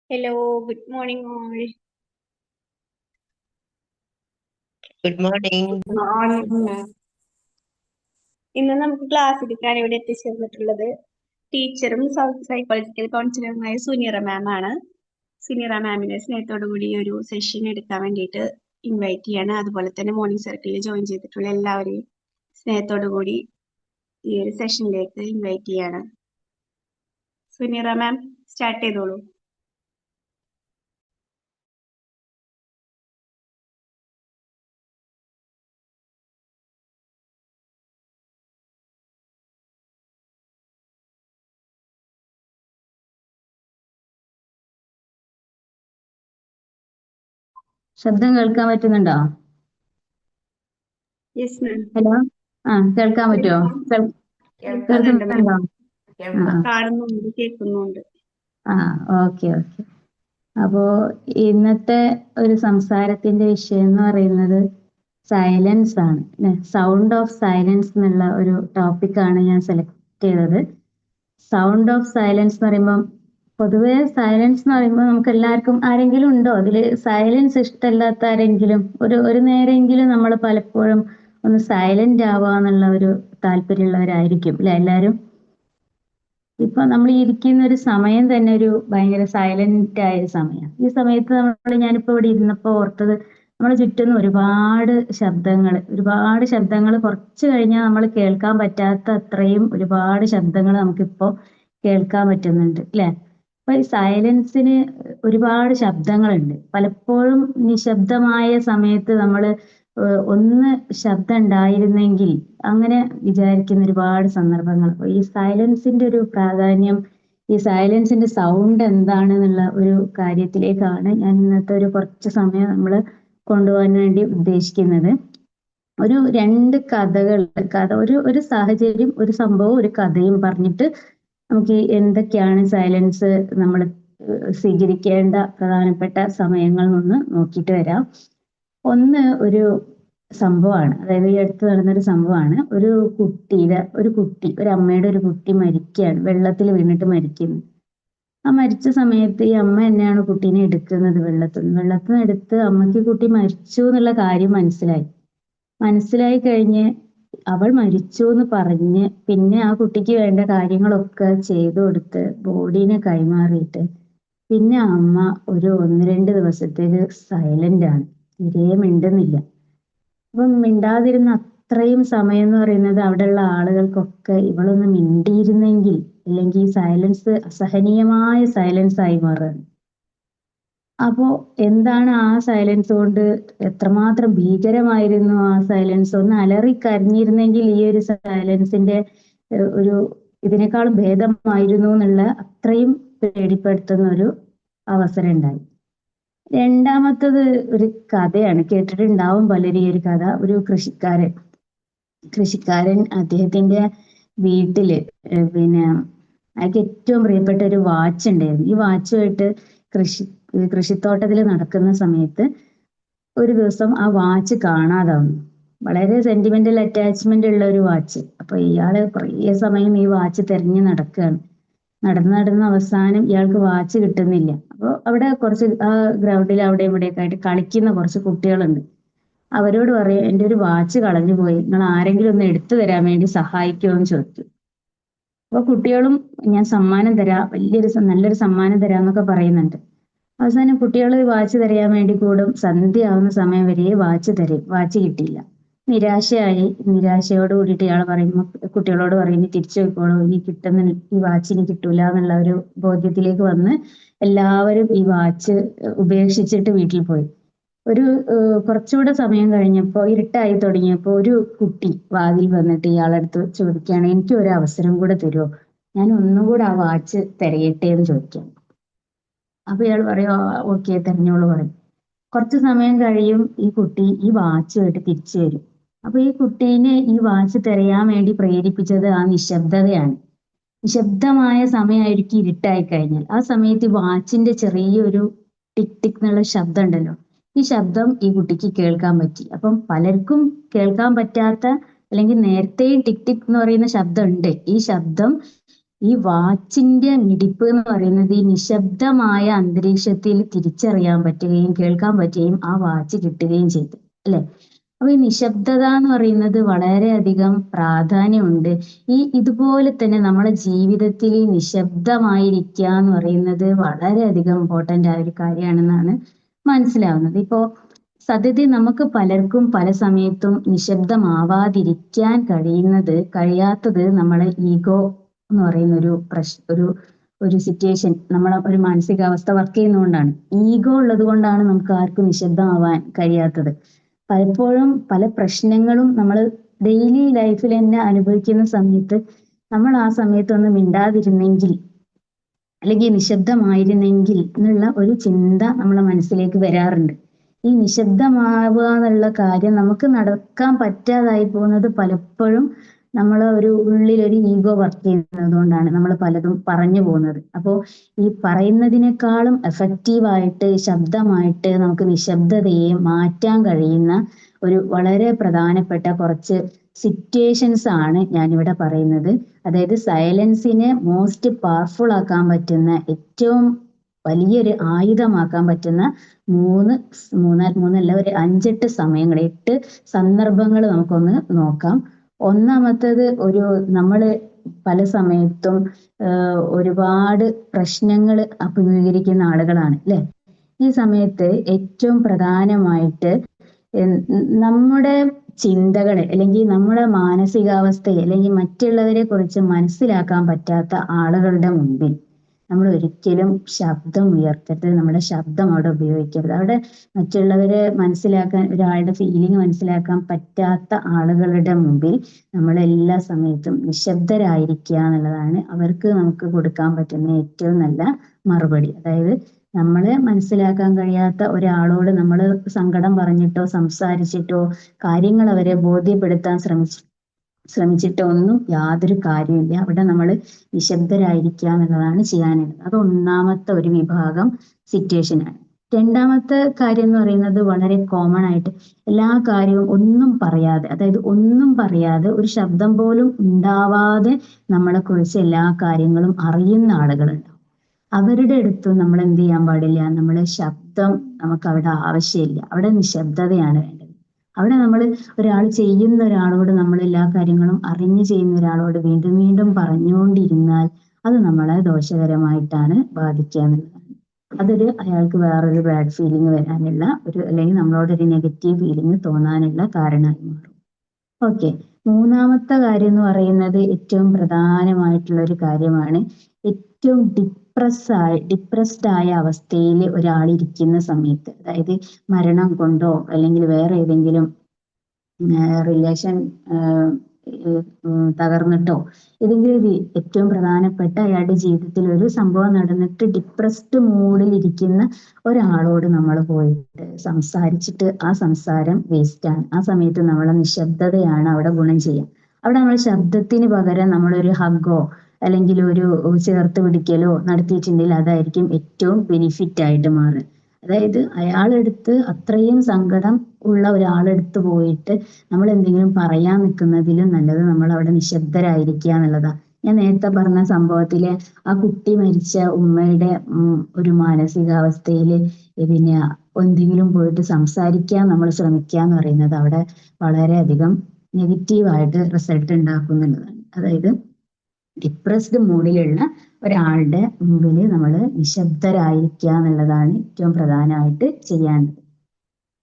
Hello, good morning all. Good morning. ഇന്ന് നമുക്ക് class എടുക്കാൻ ഇവിടെ എത്തിച്ചേർന്നിട്ടുള്ളത് ടീച്ചറും സൈക്കോളജിക്കൽ കൗൺസിലറുമായ സുനിറ മാം ആണ്. സുനിറ മാമിനെ സ്നേഹത്തോടു കൂടി ഒരു സെഷൻ എടുക്കാൻ വേണ്ടിയിട്ട് ഇൻവൈറ്റ് ചെയ്യാണ്. അതുപോലെ തന്നെ മോർണിംഗ് സർക്കിളിൽ ജോയിൻ ചെയ്തിട്ടുള്ള എല്ലാവരെയും സ്നേഹത്തോടു കൂടി ഈ ഒരു സെഷനിലേക്ക് ഇൻവൈറ്റ് ചെയ്യാണ്. സുനിറ മാം സ്റ്റാർട്ട് ചെയ്തോളൂ. ശബ്ദം കേൾക്കാൻ പറ്റുന്നുണ്ടോ? Yes ma'am. ഹലോ, കേൾക്കാൻ പറ്റുമോ? കേൾക്കുന്നുണ്ടോ? കാണുന്നുണ്ട്, കേൾക്കുന്നുണ്ട്. ഓക്കെ. അപ്പോ ഇന്നത്തെ ഒരു സംസാരത്തിന്റെ വിഷയം എന്ന് പറയുന്നത് സൈലൻസ് ആണ്. സൗണ്ട് ഓഫ് സൈലൻസ് എന്നുള്ള ഒരു ടോപ്പിക്കാണ് ഞാൻ സെലക്ട് ചെയ്തത്. സൗണ്ട് ഓഫ് സൈലൻസ് എന്ന് പറയുമ്പോൾ പൊതുവെ സൈലൻസ് എന്ന് പറയുമ്പോൾ നമുക്ക് എല്ലാവർക്കും ആരെങ്കിലും ഉണ്ടോ അതിൽ സൈലൻസ് ഇഷ്ടമല്ലാത്ത ആരെങ്കിലും? ഒരു നേരമെങ്കിലും നമ്മൾ പലപ്പോഴും ഒന്ന് സൈലന്റ് ആവാന്നുള്ള ഒരു താല്പര്യമുള്ളവരായിരിക്കും അല്ലെ എല്ലാവരും. ഇപ്പൊ നമ്മൾ ഇരിക്കുന്ന ഒരു സമയം തന്നെ ഒരു ഭയങ്കര സൈലന്റ് ആയ സമയം. ഈ സമയത്ത് ഞാനിപ്പോ ഇവിടെ ഇരുന്നപ്പോ ഓർത്തത് നമ്മുടെ ചുറ്റും ഒരുപാട് ശബ്ദങ്ങൾ കുറച്ച് കഴിഞ്ഞാൽ നമ്മൾ കേൾക്കാൻ പറ്റാത്ത അത്രയും ഒരുപാട് ശബ്ദങ്ങൾ നമുക്കിപ്പോ കേൾക്കാൻ പറ്റുന്നുണ്ട് അല്ലെ. അപ്പൊ ഈ സൈലൻസിന് ഒരുപാട് ശബ്ദങ്ങളുണ്ട്. പലപ്പോഴും നിശബ്ദമായ സമയത്ത് നമ്മൾ ഒന്ന് ശബ്ദം ഉണ്ടായിരുന്നെങ്കിൽ അങ്ങനെ വിചാരിക്കുന്ന ഒരുപാട് സന്ദർഭങ്ങൾ. അപ്പൊ ഈ സൈലൻസിന്റെ ഒരു പ്രാധാന്യം, ഈ സൈലൻസിന്റെ സൗണ്ട് എന്താണെന്നുള്ള ഒരു കാര്യത്തിലേക്കാണ് ഞാൻ ഇന്നത്തെ ഒരു കുറച്ച് സമയം നമ്മൾ കൊണ്ടുപോകാൻ വേണ്ടി ഉദ്ദേശിക്കുന്നത്. രണ്ട് കഥ, ഒരു സാഹചര്യം, ഒരു സംഭവം, ഒരു കഥയും പറഞ്ഞിട്ട് നമുക്ക് എന്തൊക്കെയാണ് സൈലൻസ് നമ്മൾ സ്വീകരിക്കേണ്ട പ്രധാനപ്പെട്ട സമയങ്ങളിൽ നിന്ന് നോക്കിയിട്ട് വരാം. ഒന്ന് ഒരു സംഭവമാണ്, അതായത് ഈ അടുത്ത് നടന്നൊരു സംഭവമാണ്. ഒരു അമ്മയുടെ ഒരു കുട്ടി മരിക്കുകയാണ്, വെള്ളത്തിൽ വീണിട്ട് മരിക്കുന്നു. ആ മരിച്ച സമയത്ത് ഈ അമ്മ തന്നെയാണ് കുട്ടീനെ എടുക്കുന്നത്. വെള്ളത്തിൽ എടുത്ത് അമ്മയ്ക്ക് കുട്ടി മരിച്ചു എന്നുള്ള കാര്യം മനസ്സിലായി കഴിഞ്ഞ് അവൾ മരിച്ചു എന്ന് പറഞ്ഞ് പിന്നെ ആ കുട്ടിക്ക് വേണ്ട കാര്യങ്ങളൊക്കെ ചെയ്തു കൊടുത്ത് ബോഡീനെ കൈമാറിയിട്ട് പിന്നെ അമ്മ ഒരു 1-2 ദിവസത്തേക്ക് സൈലന്റ് ആണ്, തീരെ മിണ്ടുന്നില്ല. അപ്പം മിണ്ടാതിരുന്ന അത്രയും സമയം എന്ന് പറയുന്നത് അവിടെയുള്ള ആളുകൾക്കൊക്കെ ഇവളൊന്ന് മിണ്ടിയിരുന്നെങ്കിൽ, അല്ലെങ്കിൽ ഈ സൈലൻസ് അസഹനീയമായ സൈലൻസ് ആയി മാറുകയാണ്. അപ്പോ എന്താണ് ആ സൈലൻസ് കൊണ്ട് എത്രമാത്രം ഭീകരമായിരുന്നു ആ സൈലൻസ്. ഒന്ന് അലറി കരഞ്ഞിരുന്നെങ്കിൽ ഈ ഒരു സൈലൻസിന്റെ ഒരു ഇതിനേക്കാളും ഭേദമായിരുന്നു എന്നുള്ള അത്രയും പേടിപ്പെടുത്തുന്ന ഒരു അവസരം ഉണ്ടായി. രണ്ടാമത്തത് ഒരു കഥയാണ്, കേട്ടിട്ടുണ്ടാവും പലരും ഈ ഒരു കഥ. ഒരു കൃഷിക്കാരൻ അദ്ദേഹത്തിന്റെ വീട്ടില് അയാൾക്ക് ഏറ്റവും പ്രിയപ്പെട്ട ഒരു വാച്ച് ഉണ്ടായിരുന്നു. ഈ വാച്ചുമായിട്ട് കൃഷിത്തോട്ടത്തിൽ നടക്കുന്ന സമയത്ത് ഒരു ദിവസം ആ വാച്ച് കാണാതാവുന്നു. വളരെ സെന്റിമെന്റൽ അറ്റാച്ച്മെന്റ് ഉള്ള ഒരു വാച്ച്. അപ്പൊ ഇയാള് കുറേ സമയം ഈ വാച്ച് തെരഞ്ഞു നടക്കുകയാണ്. നടന്ന് അവസാനം ഇയാൾക്ക് വാച്ച് കിട്ടുന്നില്ല. അപ്പോൾ അവിടെ കുറച്ച് ആ ഗ്രൗണ്ടിൽ അവിടെ ഇവിടെയൊക്കെ ആയിട്ട് കളിക്കുന്ന കുറച്ച് കുട്ടികളുണ്ട്. അവരോട് പറയും, എൻ്റെ ഒരു വാച്ച് കളഞ്ഞു പോയി, നിങ്ങൾ ആരെങ്കിലും ഒന്ന് എടുത്തു തരാൻ വേണ്ടി സഹായിക്കുമോ എന്ന് ചോദിച്ചു. അപ്പൊ കുട്ടികളും ഞാൻ സമ്മാനം തരാം, നല്ലൊരു സമ്മാനം തരാന്നൊക്കെ പറയുന്നുണ്ട്. അവസാനം കുട്ടികൾ വാച്ച് തരാൻ വേണ്ടി കൂടും. സന്ധ്യ ആവുന്ന സമയം വരെ വാച്ച് കിട്ടിയില്ല. നിരാശയോട് കൂടിയിട്ട് ഇയാൾ കുട്ടികളോട് പറയും, ഇനി തിരിച്ചു പോയിക്കോളൂ, ഈ വാച്ച് ഇനി കിട്ടൂല എന്നുള്ള ഒരു ബോധ്യത്തിലേക്ക് വന്ന് എല്ലാവരും ഈ വാച്ച് ഉപേക്ഷിച്ചിട്ട് വീട്ടിൽ പോയി. കുറച്ചുകൂടെ സമയം കഴിഞ്ഞപ്പോ ഇരുട്ടായി തുടങ്ങിയപ്പോ ഒരു കുട്ടി വാതിൽ വന്നിട്ട് ഇയാളടുത്ത് ചോദിക്കുകയാണ്, എനിക്ക് ഒരു അവസരം കൂടെ തരുമോ, ഞാൻ ഒന്നും കൂടെ ആ വാച്ച് തിരയട്ടെ എന്ന് ചോദിക്കാം. അപ്പൊ ഇയാൾ പറയും, ഓക്കെ തെരഞ്ഞോളൂ പറയും. കുറച്ചു സമയം കഴിയും, ഈ കുട്ടി ഈ വാച്ചുമായിട്ട് തിരിച്ചു വരും. അപ്പൊ ഈ കുട്ടീനെ ഈ വാച്ച് തിരയാൻ വേണ്ടി പ്രേരിപ്പിച്ചത് ആ നിശബ്ദതയാണ്. നിശബ്ദമായ സമയമായിരിക്കും ഇരുട്ടായി കഴിഞ്ഞാൽ. ആ സമയത്ത് ഈ വാച്ചിന്റെ ചെറിയൊരു ടിക് ടിക് എന്നുള്ള ശബ്ദം ഉണ്ടല്ലോ, ഈ ശബ്ദം ഈ കുട്ടിക്ക് കേൾക്കാൻ പറ്റി. അപ്പം പലർക്കും കേൾക്കാൻ പറ്റാത്ത, അല്ലെങ്കിൽ നേരത്തെയും ടിക് ടിക് എന്ന് പറയുന്ന ശബ്ദം ഉണ്ട്. ഈ ശബ്ദം ഈ വാച്ചിന്റെ മിടിപ്പ് എന്ന് പറയുന്നത് ഈ നിശബ്ദമായ അന്തരീക്ഷത്തിൽ തിരിച്ചറിയാൻ പറ്റുകയും കേൾക്കാൻ പറ്റുകയും ആ വാച്ച് കിട്ടുകയും ചെയ്തു അല്ലെ. അപ്പൊ ഈ നിശബ്ദത എന്ന് പറയുന്നത് വളരെയധികം പ്രാധാന്യമുണ്ട്. ഇതുപോലെ തന്നെ നമ്മുടെ ജീവിതത്തിൽ ഈ നിശബ്ദമായിരിക്കുക എന്ന് പറയുന്നത് വളരെയധികം ഇമ്പോർട്ടന്റ് ആയ ഒരു കാര്യമാണെന്നാണ് മനസ്സിലാവുന്നത്. ഇപ്പോ സത്യത്തിൽ നമുക്ക് പലർക്കും പല സമയത്തും നിശബ്ദമാവാതിരിക്കാൻ കഴിയാത്തത് നമ്മളെ ഈഗോ എന്ന് പറയുന്ന ഒരു സിറ്റുവേഷൻ, നമ്മളെ ഒരു മാനസികാവസ്ഥ വർക്ക് ചെയ്യുന്നതുകൊണ്ടാണ്. ഈഗോ ഉള്ളത് കൊണ്ടാണ് നമുക്ക് ആർക്കും നിശബ്ദമാവാൻ കഴിയാത്തത്. പലപ്പോഴും പല പ്രശ്നങ്ങളും നമ്മൾ ഡെയിലി ലൈഫിൽ തന്നെ അനുഭവിക്കുന്ന സമയത്ത് നമ്മൾ ആ സമയത്തൊന്ന് മിണ്ടാതിരുന്നെങ്കിൽ അല്ലെങ്കിൽ നിശബ്ദമായിരുന്നെങ്കിൽ എന്നുള്ള ഒരു ചിന്ത നമ്മളെ മനസ്സിലേക്ക് വരാറുണ്ട്. ഈ നിശബ്ദമാവുക എന്നുള്ള കാര്യം നമുക്ക് നടക്കാൻ പറ്റാതായി പോകുന്നത് പലപ്പോഴും നമ്മളെ ഉള്ളിലൊരു ഈഗോ വർക്ക് ചെയ്യുന്നത് കൊണ്ടാണ് നമ്മൾ പലതും പറഞ്ഞു പോകുന്നത്. അപ്പോൾ ഈ പറയുന്നതിനേക്കാളും എഫക്റ്റീവായിട്ട് ശബ്ദമായിട്ട് നമുക്ക് നിശബ്ദതയെ മാറ്റാൻ കഴിയുന്ന ഒരു വളരെ പ്രധാനപ്പെട്ട കുറച്ച് സിറ്റുവേഷൻസ് ആണ് ഞാനിവിടെ പറയുന്നത്. അതായത് സൈലൻസിനെ മോസ്റ്റ് പവർഫുൾ ആക്കാൻ പറ്റുന്ന, ഏറ്റവും വലിയൊരു ആയുധമാക്കാൻ പറ്റുന്ന മൂന്നല്ല ഒരു 5-8 സമയങ്ങൾ, 8 സന്ദർഭങ്ങൾ നമുക്കൊന്ന് നോക്കാം. ഒന്നാമത്തേത്, നമ്മള് പല സമയത്തും ഒരുപാട് പ്രശ്നങ്ങൾ അഭിമുഖീകരിക്കുന്ന ആളുകളാണ് അല്ലെ. ഈ സമയത്ത് ഏറ്റവും പ്രധാനമായിട്ട് നമ്മുടെ ചിന്തകളെ അല്ലെങ്കിൽ നമ്മുടെ മാനസികാവസ്ഥയെ അല്ലെങ്കിൽ മറ്റുള്ളവരെ കുറിച്ച് മനസ്സിലാക്കാൻ പറ്റാത്ത ആളുകളുടെ മുമ്പിൽ നമ്മൾ ഒരിക്കലും ശബ്ദം ഉയർത്തരുത്. നമ്മുടെ ശബ്ദം അവിടെ ഉപയോഗിക്കരുത്. അവിടെ മറ്റുള്ളവരെ മനസ്സിലാക്കാൻ, ഒരാളുടെ ഫീലിംഗ് മനസ്സിലാക്കാൻ പറ്റാത്ത ആളുകളുടെ മുമ്പിൽ നമ്മൾ എല്ലാ സമയത്തും നിശബ്ദരായിരിക്കുക എന്നുള്ളതാണ് അവർക്ക് നമുക്ക് കൊടുക്കാൻ പറ്റുന്ന ഏറ്റവും നല്ല മറുപടി. അതായത് നമ്മളെ മനസ്സിലാക്കാൻ കഴിയാത്ത ഒരാളോട് നമ്മൾ സങ്കടം പറഞ്ഞിട്ടോ സംസാരിച്ചിട്ടോ കാര്യങ്ങൾ അവരെ ബോധ്യപ്പെടുത്താൻ ശ്രമിച്ചിട്ടോ ഒന്നും യാതൊരു കാര്യമില്ല. അവിടെ നമ്മൾ നിശബ്ദരായിരിക്കുക എന്നുള്ളതാണ് ചെയ്യാനുള്ളത്. അത് ഒന്നാമത്തെ ഒരു വിഭാഗം സിറ്റുവേഷനാണ്. രണ്ടാമത്തെ കാര്യം എന്ന് പറയുന്നത് വളരെ കോമൺ ആയിട്ട് എല്ലാ കാര്യവും ഒന്നും പറയാതെ, അതായത് ഒന്നും പറയാതെ ഒരു ശബ്ദം പോലും ഉണ്ടാവാതെ നമ്മളെ കുറിച്ച് എല്ലാ കാര്യങ്ങളും അറിയുന്ന ആളുകളുണ്ട്. അവരുടെ അടുത്തും നമ്മൾ എന്ത് ചെയ്യാൻ പാടില്ല, നമ്മളെ ശബ്ദം നമുക്ക് അവിടെ ആവശ്യമില്ല. അവിടെ നിശബ്ദതയാണ് വേണ്ടത്. അവിടെ നമ്മൾ ചെയ്യുന്ന ഒരാളോട് നമ്മൾ എല്ലാ കാര്യങ്ങളും അറിഞ്ഞു ചെയ്യുന്ന ഒരാളോട് വീണ്ടും വീണ്ടും പറഞ്ഞുകൊണ്ടിരുന്നാൽ അത് നമ്മളെ ദോഷകരമായിട്ടാണ് ബാധിക്കുക എന്നുള്ളതാണ്. അയാൾക്ക് വേറൊരു ബാഡ് ഫീലിംഗ് വരാനുള്ള അല്ലെങ്കിൽ നമ്മളോടൊരു നെഗറ്റീവ് ഫീലിംഗ് തോന്നാനുള്ള കാരണമായി മാറും. ഓക്കെ, മൂന്നാമത്തെ കാര്യം എന്ന് പറയുന്നത് ഏറ്റവും പ്രധാനമായിട്ടുള്ള ഒരു കാര്യമാണ്. ഏറ്റവും ഡിപ്രസ്ഡ് ആയ അവസ്ഥയിൽ ഒരാൾ ഇരിക്കുന്ന സമയത്ത്, അതായത് മരണം കൊണ്ടോ അല്ലെങ്കിൽ വേറെ ഏതെങ്കിലും റിലേഷൻ തകർന്നിട്ടോ ഏതെങ്കിലും ഏറ്റവും പ്രധാനപ്പെട്ട അയാളുടെ ജീവിതത്തിൽ ഒരു സംഭവം നടന്നിട്ട് ഡിപ്രസ്ഡ് മൂഡിൽ ഇരിക്കുന്ന ഒരാളോട് നമ്മൾ പോയിട്ട് സംസാരിച്ചിട്ട് ആ സംസാരം വേസ്റ്റ് ആണ്. ആ സമയത്ത് നമ്മളെ നിശബ്ദതയാണ് അവിടെ ഗുണം ചെയ്യുക. അവിടെ നമ്മൾ ശബ്ദത്തിന് പകരം നമ്മളൊരു ഹഗ്ഗോ അല്ലെങ്കിൽ ഒരു ചേർത്ത് പിടിക്കലോ നടത്തിയിട്ടുണ്ടെങ്കിൽ അതായിരിക്കും ഏറ്റവും ബെനിഫിറ്റ് ആയിട്ട് മാറുക. അതായത് അയാളെടുത്ത് അത്രയും സങ്കടം ഉള്ള ഒരാളെടുത്ത് പോയിട്ട് നമ്മൾ എന്തെങ്കിലും പറയാൻ നിൽക്കുന്നതിലും നല്ലത് നമ്മൾ അവിടെ നിശബ്ദരായിരിക്കുക എന്നുള്ളതാണ്. ഞാൻ നേരത്തെ പറഞ്ഞ സംഭവത്തിലെ ആ കുട്ടി മരിച്ച ഉമ്മയുടെ ഒരു മാനസികാവസ്ഥയില് പിന്നെ എന്തെങ്കിലും പോയിട്ട് സംസാരിക്കാൻ നമ്മൾ ശ്രമിക്കുക എന്ന് പറയുന്നത് അവിടെ വളരെയധികം നെഗറ്റീവായിട്ട് റിസൾട്ട് ഉണ്ടാക്കുന്നുള്ളതാണ്. അതായത് ഡിപ്രസ്ഡ് മൂഡിലുള്ള ഒരാളുടെ മുമ്പിൽ നമ്മൾ നിശബ്ദരായിരിക്കുക എന്നുള്ളതാണ് ഏറ്റവും പ്രധാനമായിട്ട് ചെയ്യേണ്ടത്.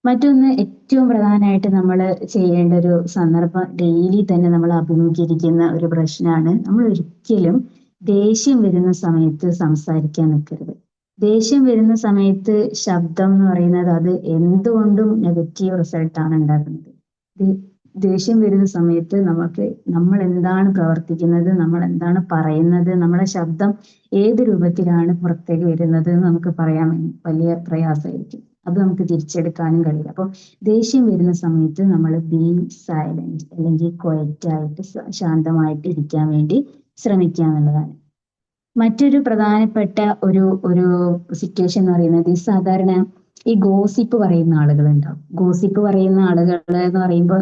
മറ്റൊന്ന്, ഏറ്റവും പ്രധാനമായിട്ട് നമ്മൾ ചെയ്യേണ്ട ഒരു സന്ദർഭം, ഡെയിലി തന്നെ നമ്മൾ അഭിമുഖീകരിക്കുന്ന ഒരു പ്രശ്നമാണ്, നമ്മൾ ഒരിക്കലും ദേഷ്യം വരുന്ന സമയത്ത് സംസാരിക്കാൻ നിൽക്കരുത്. ദേഷ്യം വരുന്ന സമയത്ത് ശബ്ദം എന്ന് പറയുന്നത് അത് എന്തുകൊണ്ടും നെഗറ്റീവ് റിസൾട്ടാണ് ഉണ്ടാക്കുന്നത്. ദേഷ്യം വരുന്ന സമയത്ത് നമ്മൾ എന്താണ് പ്രവർത്തിക്കുന്നത്, നമ്മൾ എന്താണ് പറയുന്നത്, നമ്മുടെ ശബ്ദം ഏത് രൂപത്തിലാണ് പുറത്തേക്ക് വരുന്നത് എന്ന് നമുക്ക് പറയാൻ വലിയ പ്രയാസമായിരിക്കും. അത് നമുക്ക് തിരിച്ചെടുക്കാനും കഴിയില്ല. അപ്പോൾ ദേഷ്യം വരുന്ന സമയത്ത് നമ്മൾ ബി സൈലന്റ് അല്ലെങ്കിൽ ക്വയറ്റ് ആയിട്ട് ശാന്തമായിട്ട് ഇരിക്കാൻ വേണ്ടി ശ്രമിക്കുക എന്നുള്ളതാണ്. മറ്റൊരു പ്രധാനപ്പെട്ട ഒരു സിറ്റുവേഷൻ എന്ന് പറയുന്നത്, സാധാരണ ഈ ഗോസിപ്പ് പറയുന്ന ആളുകളുണ്ടാവും. ഗോസിപ്പ് പറയുന്ന ആളുകൾ എന്ന് പറയുമ്പോൾ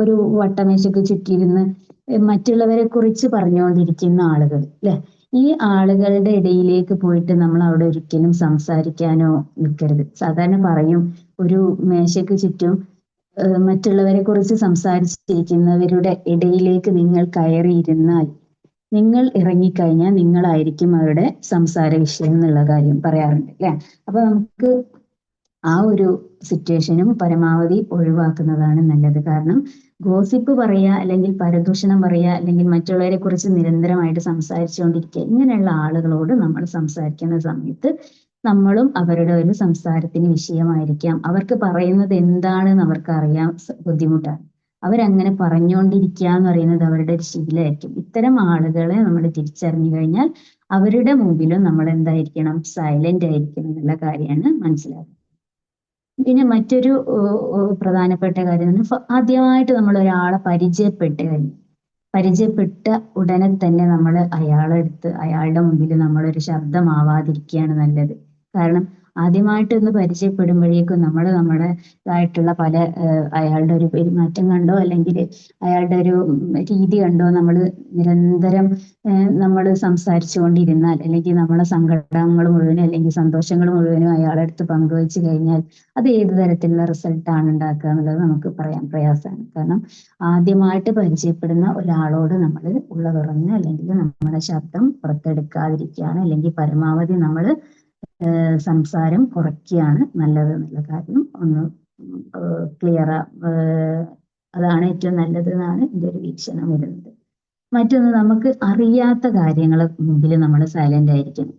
ഒരു വട്ടമേശയ്ക്ക് ചുറ്റിയിരുന്ന് മറ്റുള്ളവരെ കുറിച്ച് പറഞ്ഞുകൊണ്ടിരിക്കുന്ന ആളുകൾ അല്ലെ. ഈ ആളുകളുടെ ഇടയിലേക്ക് പോയിട്ട് നമ്മൾ അവിടെ ഒരിക്കലും സംസാരിക്കാനോ നിൽക്കരുത്. സാധാരണ പറയും, ഒരു മേശയ്ക്ക് ചുറ്റും മറ്റുള്ളവരെ കുറിച്ച് സംസാരിച്ചിരിക്കുന്നവരുടെ ഇടയിലേക്ക് നിങ്ങൾ കയറിയിരുന്നാൽ നിങ്ങൾ ഇറങ്ങിക്കഴിഞ്ഞാൽ നിങ്ങളായിരിക്കും അവരുടെ സംസാര വിഷയം എന്നുള്ള കാര്യം പറയാറുണ്ട് അല്ലെ. അപ്പൊ നമുക്ക് ആ ഒരു സിറ്റുവേഷനും പരമാവധി ഒഴിവാക്കുന്നതാണ് നല്ലത്. കാരണം ഗോസിപ്പ് പറയുക, അല്ലെങ്കിൽ പരദൂഷണം പറയുക, അല്ലെങ്കിൽ മറ്റുള്ളവരെ കുറിച്ച് നിരന്തരമായിട്ട് സംസാരിച്ചുകൊണ്ടിരിക്കുക, ഇങ്ങനെയുള്ള ആളുകളോട് നമ്മൾ സംസാരിക്കുന്ന സമയത്ത് നമ്മളും അവരുടെ ഒരു സംസാരത്തിന് വിഷയമായിരിക്കാം. അവർക്ക് പറയുന്നത് എന്താണെന്ന് അവർക്ക് അറിയാൻ ബുദ്ധിമുട്ടാണ്. അവരങ്ങനെ പറഞ്ഞുകൊണ്ടിരിക്കുക എന്ന് പറയുന്നത് അവരുടെ ഒരു ശീലമായിരിക്കും. ഇത്തരം ആളുകളെ നമ്മൾ തിരിച്ചറിഞ്ഞു കഴിഞ്ഞാൽ അവരുടെ മുമ്പിലും നമ്മൾ എന്തായിരിക്കണം, സൈലന്റ് ആയിരിക്കണം എന്നുള്ള കാര്യമാണ് മനസ്സിലാക്കുന്നത്. പിന്നെ മറ്റൊരു പ്രധാനപ്പെട്ട കാര്യം, ആദ്യമായിട്ട് നമ്മൾ ഒരാളെ പരിചയപ്പെട്ട ഉടനെ തന്നെ നമ്മൾ അയാളുടെ മുമ്പിൽ നമ്മളൊരു ശബ്ദമാവാതിരിക്കുകയാണ് നല്ലത്. കാരണം ആദ്യമായിട്ട് ഒന്ന് പരിചയപ്പെടുമ്പോഴേക്കും നമ്മുടേതായിട്ടുള്ള പല അയാളുടെ ഒരു പെരുമാറ്റം കണ്ടോ, അല്ലെങ്കിൽ അയാളുടെ ഒരു രീതി കണ്ടോ നമ്മൾ നിരന്തരം നമ്മൾ സംസാരിച്ചുകൊണ്ടിരുന്നാൽ, അല്ലെങ്കിൽ നമ്മളെ സങ്കടങ്ങൾ മുഴുവനും അല്ലെങ്കിൽ സന്തോഷങ്ങൾ മുഴുവനും അയാളുടെ അടുത്ത് പങ്കുവെച്ച് കഴിഞ്ഞാൽ അത് ഏത് തരത്തിലുള്ള റിസൾട്ടാണ് ഉണ്ടാക്കുക എന്നുള്ളത് നമുക്ക് പറയാൻ പ്രയാസമാണ്. കാരണം ആദ്യമായിട്ട് പരിചയപ്പെടുന്ന ഒരാളോട് നമ്മൾ ഉള്ള തുറന്ന് അല്ലെങ്കിൽ നമ്മുടെ ശബ്ദം പുറത്തെടുക്കാതിരിക്കുകയാണ്, അല്ലെങ്കിൽ പരമാവധി നമ്മൾ സംസാരം കുറയ്ക്കുകയാണ് നല്ലത് എന്നുള്ള കാര്യം ഒന്ന് ക്ലിയർ അതാണ് ഏറ്റവും നല്ലത് എന്നാണ് എൻ്റെ ഒരു വീക്ഷണം വരുന്നത്. മറ്റൊന്ന്, നമുക്ക് അറിയാത്ത കാര്യങ്ങൾ മുമ്പിൽ നമ്മൾ സൈലന്റ് ആയിരിക്കണം.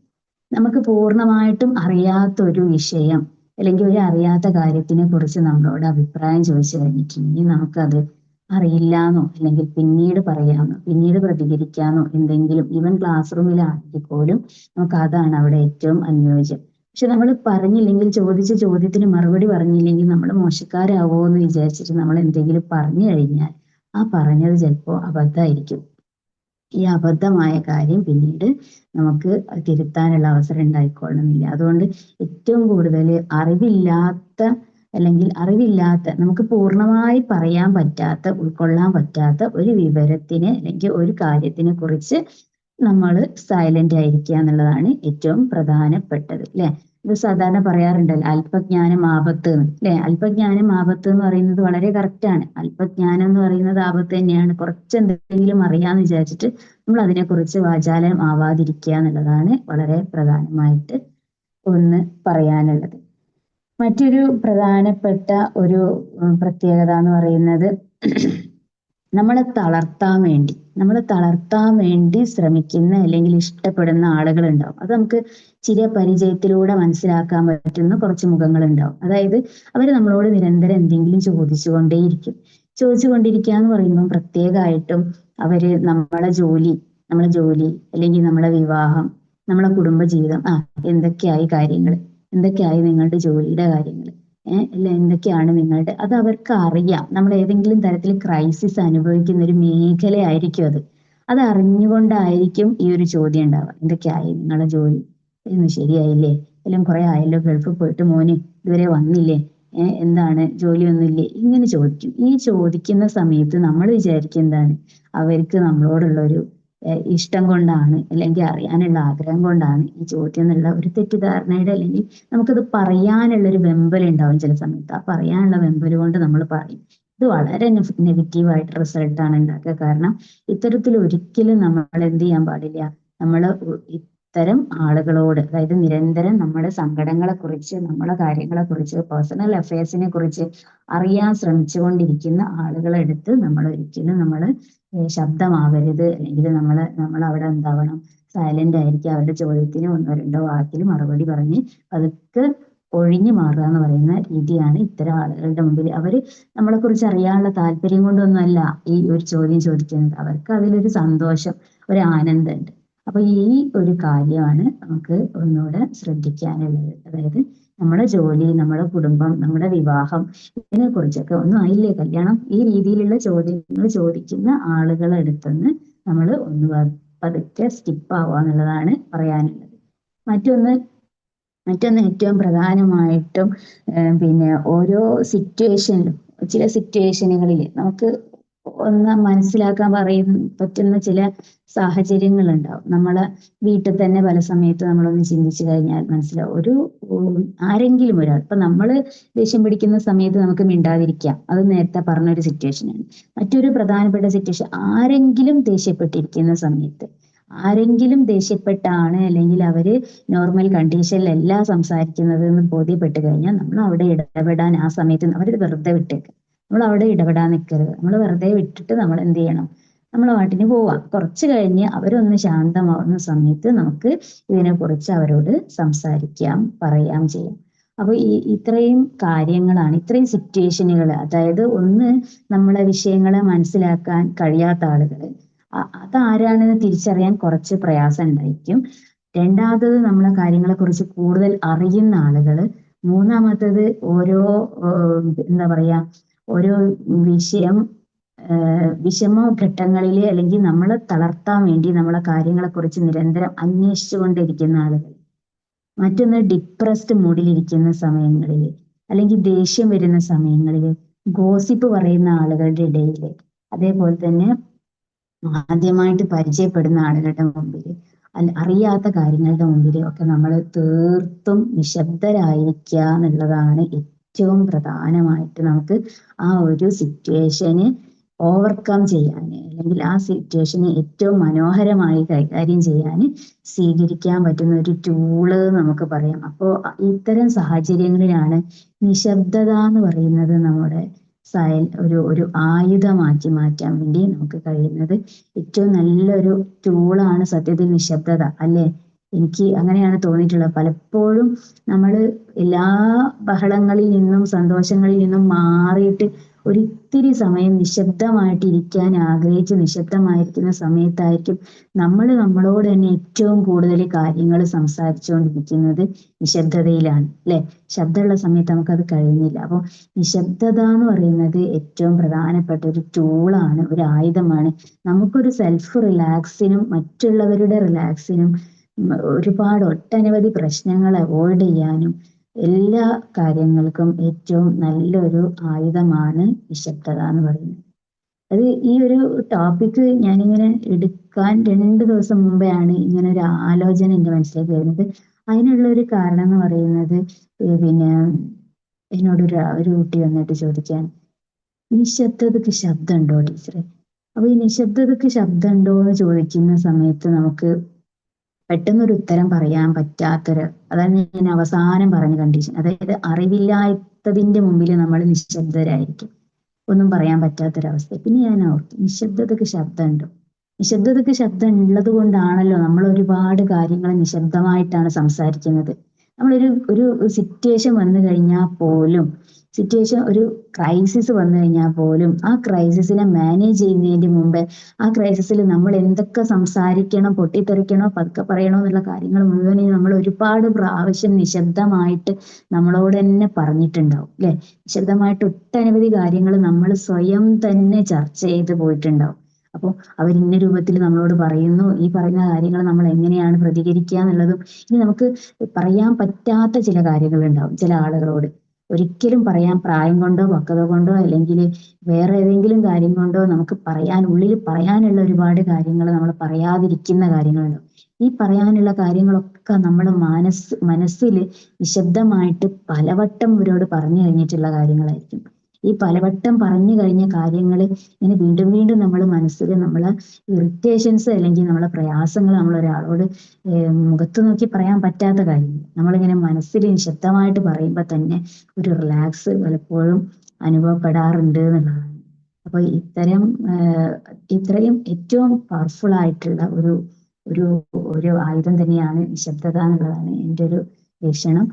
നമുക്ക് പൂർണ്ണമായിട്ടും അറിയാത്ത ഒരു വിഷയം അല്ലെങ്കിൽ ഒരു അറിയാത്ത കാര്യത്തിനെ കുറിച്ച് നമ്മളോട് അഭിപ്രായം ചോദിച്ചു കഴിഞ്ഞിട്ടുണ്ടെങ്കിൽ നമുക്കത് അറിയില്ലാന്നോ, അല്ലെങ്കിൽ പിന്നീട് പറയാമെന്നോ, പിന്നീട് പ്രതികരിക്കാന്നോ, എന്തെങ്കിലും ഈവൻ ക്ലാസ് റൂമിലാണെങ്കിൽ പോലും നമുക്ക് അതാണ് അവിടെ ഏറ്റവും അനുയോജ്യം. പക്ഷെ നമ്മൾ പറഞ്ഞില്ലെങ്കിൽ, ചോദിച്ച ചോദ്യത്തിന് മറുപടി പറഞ്ഞില്ലെങ്കിൽ നമ്മൾ മോശക്കാരാവോ എന്ന് വിചാരിച്ചിട്ട് നമ്മൾ എന്തെങ്കിലും പറഞ്ഞു കഴിഞ്ഞാൽ ആ പറഞ്ഞത് ചിലപ്പോൾ അബദ്ധമായിരിക്കും. ഈ അബദ്ധമായ കാര്യം പിന്നീട് നമുക്ക് തിരുത്താനുള്ള അവസരം ഉണ്ടായിക്കൊള്ളുന്നില്ല. അതുകൊണ്ട് ഏറ്റവും കൂടുതൽ അറിവില്ലാത്ത നമുക്ക് പൂർണ്ണമായി പറയാൻ പറ്റാത്ത, ഉൾക്കൊള്ളാൻ പറ്റാത്ത ഒരു വിവരത്തിന് അല്ലെങ്കിൽ ഒരു കാര്യത്തിനെ കുറിച്ച് നമ്മൾ സൈലന്റ് ആയിരിക്കുക എന്നുള്ളതാണ് ഏറ്റവും പ്രധാനപ്പെട്ടത് അല്ലെ. ഇത് സാധാരണ പറയാറുണ്ടല്ലോ, അല്പജ്ഞാനം ആപത്ത് എന്ന് അല്ലെ. അല്പജ്ഞാനം ആപത്ത് എന്ന് പറയുന്നത് വളരെ കറക്റ്റാണ്. അല്പജ്ഞാനം എന്ന് പറയുന്നത് ആപത്ത് തന്നെയാണ്. കുറച്ചെന്തെങ്കിലും അറിയാന്ന് വിചാരിച്ചിട്ട് നമ്മൾ അതിനെക്കുറിച്ച് വാചാലം ആവാതിരിക്കുക എന്നുള്ളതാണ് വളരെ പ്രധാനമായിട്ട് ഒന്ന് പറയാനുള്ളത്. മറ്റൊരു പ്രധാനപ്പെട്ട ഒരു പ്രത്യേകത എന്ന് പറയുന്നത്, നമ്മളെ തളർത്താൻ വേണ്ടി ശ്രമിക്കുന്ന അല്ലെങ്കിൽ ഇഷ്ടപ്പെടുന്ന ആളുകൾ ഉണ്ടാവും. അത് നമുക്ക് ചിരപരിചയത്തിലൂടെ മനസ്സിലാക്കാൻ പറ്റുന്ന കുറച്ച് മുഖങ്ങൾ ഉണ്ടാവും. അതായത് അവർ നമ്മളോട് നിരന്തരം എന്തെങ്കിലും ചോദിച്ചുകൊണ്ടിരിക്കുക എന്ന് പറയുമ്പോൾ പ്രത്യേകമായിട്ടും അവര് നമ്മളെ ജോലി അല്ലെങ്കിൽ നമ്മളെ വിവാഹം, നമ്മളെ കുടുംബജീവിതം, എന്തൊക്കെയായി നിങ്ങളുടെ ജോലിയുടെ കാര്യങ്ങൾ, അല്ല എന്തൊക്കെയാണ് നിങ്ങളുടെ, അത് അവർക്ക് അറിയാം. നമ്മൾ ഏതെങ്കിലും തരത്തിൽ ക്രൈസിസ് അനുഭവിക്കുന്ന ഒരു മേഖലയായിരിക്കും അത് അറിഞ്ഞുകൊണ്ടായിരിക്കും ഈ ഒരു ചോദ്യം ഉണ്ടാവുക. എന്തൊക്കെയായി നിങ്ങളുടെ ജോലി, ഒന്നും ശരിയായില്ലേ, എല്ലാം കുറെ ആയല്ലോ, ഗൾഫിൽ പോയിട്ട് മോന് ഇതുവരെ വന്നില്ലേ, എന്താണ് ജോലിയൊന്നുമില്ലേ, ഇങ്ങനെ ചോദിക്കും. ഈ ചോദിക്കുന്ന സമയത്ത് നമ്മൾ വിചാരിക്കും എന്താണ്, അവർക്ക് നമ്മളോടുള്ള ഒരു ഇഷ്ടം കൊണ്ടാണ്, അല്ലെങ്കിൽ അറിയാനുള്ള ആഗ്രഹം കൊണ്ടാണ് ഈ ചോദ്യം എന്നുള്ള ഒരു തെറ്റിദ്ധാരണയുടെ, അല്ലെങ്കിൽ നമുക്കത് പറയാനുള്ള ഒരു വെമ്പൽ ഉണ്ടാവും ചില സമയത്ത്. ആ പറയാനുള്ള വെമ്പൽ കൊണ്ട് നമ്മൾ പറയും. ഇത് വളരെ നെഗറ്റീവായിട്ട് റിസൾട്ടാണ് ഉണ്ടാക്കുക. കാരണം ഇത്തരത്തിൽ ഒരിക്കലും നമ്മൾ എന്ത് ചെയ്യാൻ പാടില്ല, നമ്മൾ ഇത്തരം ആളുകളോട്, അതായത് നിരന്തരം നമ്മുടെ സങ്കടങ്ങളെ കുറിച്ച്, നമ്മളെ കാര്യങ്ങളെ കുറിച്ച്, പേഴ്സണൽ അഫയേഴ്സിനെ കുറിച്ച് അറിയാൻ ശ്രമിച്ചുകൊണ്ടിരിക്കുന്ന ആളുകളെടുത്ത് നമ്മൾ ഒരിക്കലും ശബ്ദമാവരുത്. അല്ലെങ്കിൽ നമ്മൾ അവിടെ എന്താവണം, സൈലന്റ് ആയിരിക്കും. അവരുടെ ചോദ്യത്തിന് ഒന്നോ രണ്ടോ വാക്കിൽ മറുപടി പറഞ്ഞ് അതൊക്കെ ഒഴിഞ്ഞു മാറുക എന്ന് പറയുന്ന രീതിയാണ് ഇത്തരം ആളുകളുടെ മുമ്പിൽ. അവര് നമ്മളെ കുറിച്ച് അറിയാനുള്ള താല്പര്യം കൊണ്ടൊന്നുമല്ല ഈ ഒരു ചോദ്യം ചോദിക്കുന്നത്. അവർക്ക് അതിലൊരു സന്തോഷം, ഒരു ആനന്ദമുണ്ട്. അപ്പൊ ഈ ഒരു കാര്യമാണ് നമുക്ക് ഒന്നുകൂടെ ശ്രദ്ധിക്കാനുള്ളത്. അതായത് നമ്മുടെ ജോലി, നമ്മുടെ കുടുംബം, നമ്മുടെ വിവാഹം, ഇതിനെ കുറിച്ചൊക്കെ ഒന്നും ആയില്ലേ, കല്യാണം, ഈ രീതിയിലുള്ള ചോദ്യങ്ങൾ ചോദിക്കുന്ന ആളുകളെ അടുത്തുനിന്ന് നമ്മൾ ഒന്ന് പതുക്കെ സ്കിപ്പ് ആവുക എന്നുള്ളതാണ് പറയാനുള്ളത്. മറ്റൊന്ന് ഏറ്റവും പ്രധാനമായിട്ടും ഓരോ സിറ്റുവേഷനിലും, ചില സിറ്റുവേഷനുകളിൽ നമുക്ക് ഒന്ന് മനസ്സിലാക്കാൻ പറ്റുന്ന ചില സാഹചര്യങ്ങളുണ്ടാവും. നമ്മളെ വീട്ടിൽ തന്നെ പല സമയത്ത് നമ്മളൊന്ന് ചിന്തിച്ചു കഴിഞ്ഞാൽ മനസ്സിലാവും. ആരെങ്കിലും ഒരാൾ, ഇപ്പൊ നമ്മള് ദേഷ്യം പിടിക്കുന്ന സമയത്ത് നമുക്ക് മിണ്ടാതിരിക്കാം, അത് നേരത്തെ പറഞ്ഞൊരു സിറ്റുവേഷനാണ്. മറ്റൊരു പ്രധാനപ്പെട്ട സിറ്റുവേഷൻ, ആരെങ്കിലും ദേഷ്യപ്പെട്ടിരിക്കുന്ന സമയത്ത്, ആരെങ്കിലും ദേഷ്യപ്പെട്ടാണ് അല്ലെങ്കിൽ അവര് നോർമൽ കണ്ടീഷനിലല്ല സംസാരിക്കുന്നത് എന്ന് ബോധ്യപ്പെട്ട് കഴിഞ്ഞാൽ നമ്മൾ അവിടെ ഇടപെടാൻ ആ സമയത്ത് അവര് വെറുതെ വിട്ടേക്ക്. നമ്മൾ അവിടെ ഇടപെടാൻ നിൽക്കരുത്. നമ്മൾ വെറുതെ വിട്ടിട്ട് നമ്മൾ എന്ത് ചെയ്യണം? നമ്മളെ പാട്ടിന് പോവാം. കുറച്ച് കഴിഞ്ഞ് അവരൊന്ന് ശാന്തമാവുന്ന സമയത്ത് നമുക്ക് ഇതിനെക്കുറിച്ച് അവരോട് സംസാരിക്കാം, പറയാം ചെയ്യാം. അപ്പൊ ഇത്രയും കാര്യങ്ങളാണ്, ഇത്രയും സിറ്റുവേഷനുകൾ, അതായത് ഒന്ന് നമ്മളെ വിഷയങ്ങളെ മനസ്സിലാക്കാൻ കഴിയാത്ത ആളുകൾ, അതാരാണെന്ന് തിരിച്ചറിയാൻ കുറച്ച് പ്രയാസം ഉണ്ടായിരിക്കും. രണ്ടാമത്തത് നമ്മളെ കാര്യങ്ങളെ കുറിച്ച് കൂടുതൽ അറിയുന്ന ആളുകൾ. മൂന്നാമത്തത് ഓരോ എന്താ പറയാ, ഓരോ വിഷമഘട്ടങ്ങളിൽ അല്ലെങ്കിൽ നമ്മളെ തളർത്താൻ വേണ്ടി നമ്മളെ കാര്യങ്ങളെ കുറിച്ച് നിരന്തരം അന്വേഷിച്ചു കൊണ്ടിരിക്കുന്ന ആളുകൾ. മറ്റൊന്ന് ഡിപ്രസ്ഡ് മൂഡിലിരിക്കുന്ന സമയങ്ങളിൽ അല്ലെങ്കിൽ ദേഷ്യം വരുന്ന സമയങ്ങളിൽ ഗോസിപ്പ് പറയുന്ന ആളുകളുടെ ഇടയിൽ, അതേപോലെ തന്നെ ആദ്യമായിട്ട് പരിചയപ്പെടുന്ന ആളുകളുടെ മുമ്പിൽ, അറിയാത്ത കാര്യങ്ങളുടെ മുമ്പിൽ ഒക്കെ നമ്മൾ തീർത്തും നിശബ്ദരായിരിക്കുക എന്നുള്ളതാണ് ഏറ്റവും പ്രധാനമായിട്ട് നമുക്ക് ആ ഒരു സിറ്റുവേഷന് ഓവർകം ചെയ്യാൻ, അല്ലെങ്കിൽ ആ സിറ്റുവേഷനെ ഏറ്റവും മനോഹരമായി കൈകാര്യം ചെയ്യാൻ സ്വീകരിക്കാൻ പറ്റുന്ന ഒരു ടൂള് നമുക്ക് പറയാം. അപ്പോൾ ഇത്തരം സാഹചര്യങ്ങളിലാണ് നിശബ്ദത എന്ന് പറയുന്നത് നമ്മുടെ ഒരു ആയുധമാക്കി മാറ്റാൻ വേണ്ടി നമുക്ക് കഴിയുന്നത്. ഏറ്റവും നല്ലൊരു ടൂളാണ് സത്യത്തിൽ നിശബ്ദത, അല്ലേ? എനിക്ക് അങ്ങനെയാണ് തോന്നിയിട്ടുള്ളത്. പലപ്പോഴും നമ്മൾ എല്ലാ ബഹളങ്ങളിൽ നിന്നും സന്തോഷങ്ങളിൽ നിന്നും മാറിയിട്ട് ഒരിത്തിരി സമയം നിശബ്ദമായിട്ട് ഇരിക്കാൻ ആഗ്രഹിച്ച് നിശബ്ദമായിരിക്കുന്ന സമയത്തായിരിക്കും നമ്മൾ നമ്മളോട് തന്നെ ഏറ്റവും കൂടുതൽ കാര്യങ്ങൾ സംസാരിച്ചുകൊണ്ടിരിക്കുന്നത് നിശബ്ദതയിലാണ്, അല്ലെ? ശബ്ദമുള്ള സമയത്ത് നമുക്കത് കഴിയുന്നില്ല. അപ്പോൾ നിശബ്ദത എന്ന് പറയുന്നത് ഏറ്റവും പ്രധാനപ്പെട്ട ഒരു ടൂളാണ്, ഒരു ആയുധമാണ്. നമുക്കൊരു സെൽഫ് റിലാക്സിനും മറ്റുള്ളവരുടെ റിലാക്സിനും ഒരുപാട് ഒട്ടനവധി പ്രശ്നങ്ങൾ അവോയ്ഡ് ചെയ്യാനും എല്ലാ കാര്യങ്ങൾക്കും ഏറ്റവും നല്ലൊരു ആയുധമാണ് നിശബ്ദത എന്ന് പറയുന്നത്. അത് ഈ ഒരു ടോപ്പിക്ക് ഞാനിങ്ങനെ എടുക്കാൻ 2 ദിവസം മുമ്പെയാണ് ഇങ്ങനെ ഒരു ആലോചന എൻ്റെ മനസ്സിലേക്ക് വരുന്നത്. അതിനുള്ള ഒരു കാരണം എന്ന് പറയുന്നത്, പിന്നെ എന്നോടൊരു കുട്ടി വന്നിട്ട് ചോദിക്കാൻ, നിശബ്ദതക്ക് ശബ്ദമുണ്ടോ ടീച്ചറെ? അപ്പൊ ഈ നിശബ്ദതക്ക് ശബ്ദമുണ്ടോ എന്ന് ചോദിക്കുന്ന സമയത്ത് നമുക്ക് പെട്ടെന്നൊരു ഉത്തരം പറയാൻ പറ്റാത്തൊരു, അതാണ് ഞാൻ അവസാനം പറഞ്ഞ കണ്ടീഷൻ. അതായത് അറിവില്ലാത്തതിന്റെ മുമ്പിൽ നമ്മൾ നിശബ്ദരായിരിക്കും, ഒന്നും പറയാൻ പറ്റാത്തൊരവസ്ഥ. പിന്നെ ഞാൻ ഓർത്തു, നിശബ്ദതക്ക് ശബ്ദമുണ്ടോ? നിശബ്ദതക്ക് ശബ്ദം ഉള്ളത് കൊണ്ടാണല്ലോ നമ്മൾ ഒരുപാട് കാര്യങ്ങൾ നിശബ്ദമായിട്ടാണ് സംസാരിക്കുന്നത്. ഒരു സിറ്റുവേഷൻ വന്നു കഴിഞ്ഞാൽ പോലും, ഒരു ക്രൈസിസ് വന്നു കഴിഞ്ഞാൽ പോലും ആ ക്രൈസിസിനെ മാനേജ് ചെയ്യുന്നതിന് മുമ്പേ ആ ക്രൈസിസിൽ നമ്മൾ എന്തൊക്കെ സംസാരിക്കണം, പൊട്ടിത്തെറിക്കണോ, പതുക്കെ പറയണോ എന്നുള്ള കാര്യങ്ങൾ മുഴുവനും നമ്മൾ ഒരുപാട് പ്രാവശ്യം നിശബ്ദമായിട്ട് നമ്മളോട് തന്നെ പറഞ്ഞിട്ടുണ്ടാവും, അല്ലെ? നിശബ്ദമായിട്ട് ഒട്ടനവധി കാര്യങ്ങൾ നമ്മൾ സ്വയം തന്നെ ചർച്ച ചെയ്ത് പോയിട്ടുണ്ടാവും. അപ്പോൾ അവരിന്ന രൂപത്തിൽ നമ്മളോട് പറയുന്നു, ഈ പറയുന്ന കാര്യങ്ങൾ നമ്മൾ എങ്ങനെയാണ് പ്രതികരിക്കുക എന്നുള്ളതും, ഇനി നമുക്ക് പറയാൻ പറ്റാത്ത ചില കാര്യങ്ങൾ ഉണ്ടാവും ചില ആളുകളോട്. ഒരിക്കലും പറയാൻ പ്രായം കൊണ്ടോ പക്വത കൊണ്ടോ അല്ലെങ്കിൽ വേറെ ഏതെങ്കിലും കാര്യം കൊണ്ടോ നമുക്ക് ഉള്ളിൽ പറയാനുള്ള ഒരുപാട് കാര്യങ്ങൾ നമ്മൾ പറയാതിരിക്കുന്ന കാര്യങ്ങളുണ്ടാവും. ഈ പറയാനുള്ള കാര്യങ്ങളൊക്കെ നമ്മൾ മനസ്സിൽ നിശബ്ദമായിട്ട് പലവട്ടം ഇവരോട് പറഞ്ഞു കഴിഞ്ഞിട്ടുള്ള കാര്യങ്ങളായിരിക്കും. ഈ പലവട്ടം പറഞ്ഞു കഴിഞ്ഞ കാര്യങ്ങൾ ഇങ്ങനെ വീണ്ടും വീണ്ടും നമ്മൾ മനസ്സിൽ നമ്മളെ ഇറിറ്റേഷൻസ് അല്ലെങ്കിൽ നമ്മളെ പ്രയാസങ്ങൾ നമ്മൾ ഒരാളോട് മുഖത്ത് നോക്കി പറയാൻ പറ്റാത്ത കാര്യങ്ങൾ നമ്മളിങ്ങനെ മനസ്സിൽ നിശബ്ദമായിട്ട് പറയുമ്പോൾ തന്നെ ഒരു റിലാക്സ് പലപ്പോഴും അനുഭവപ്പെടാറുണ്ട് എന്നുള്ളതാണ്. അപ്പൊ ഇത്രയും ഏറ്റവും പവർഫുൾ ആയിട്ടുള്ള ഒരു ആയുധം തന്നെയാണ് നിശബ്ദത എന്നുള്ളതാണ് എൻ്റെ ഒരു വീക്ഷണം.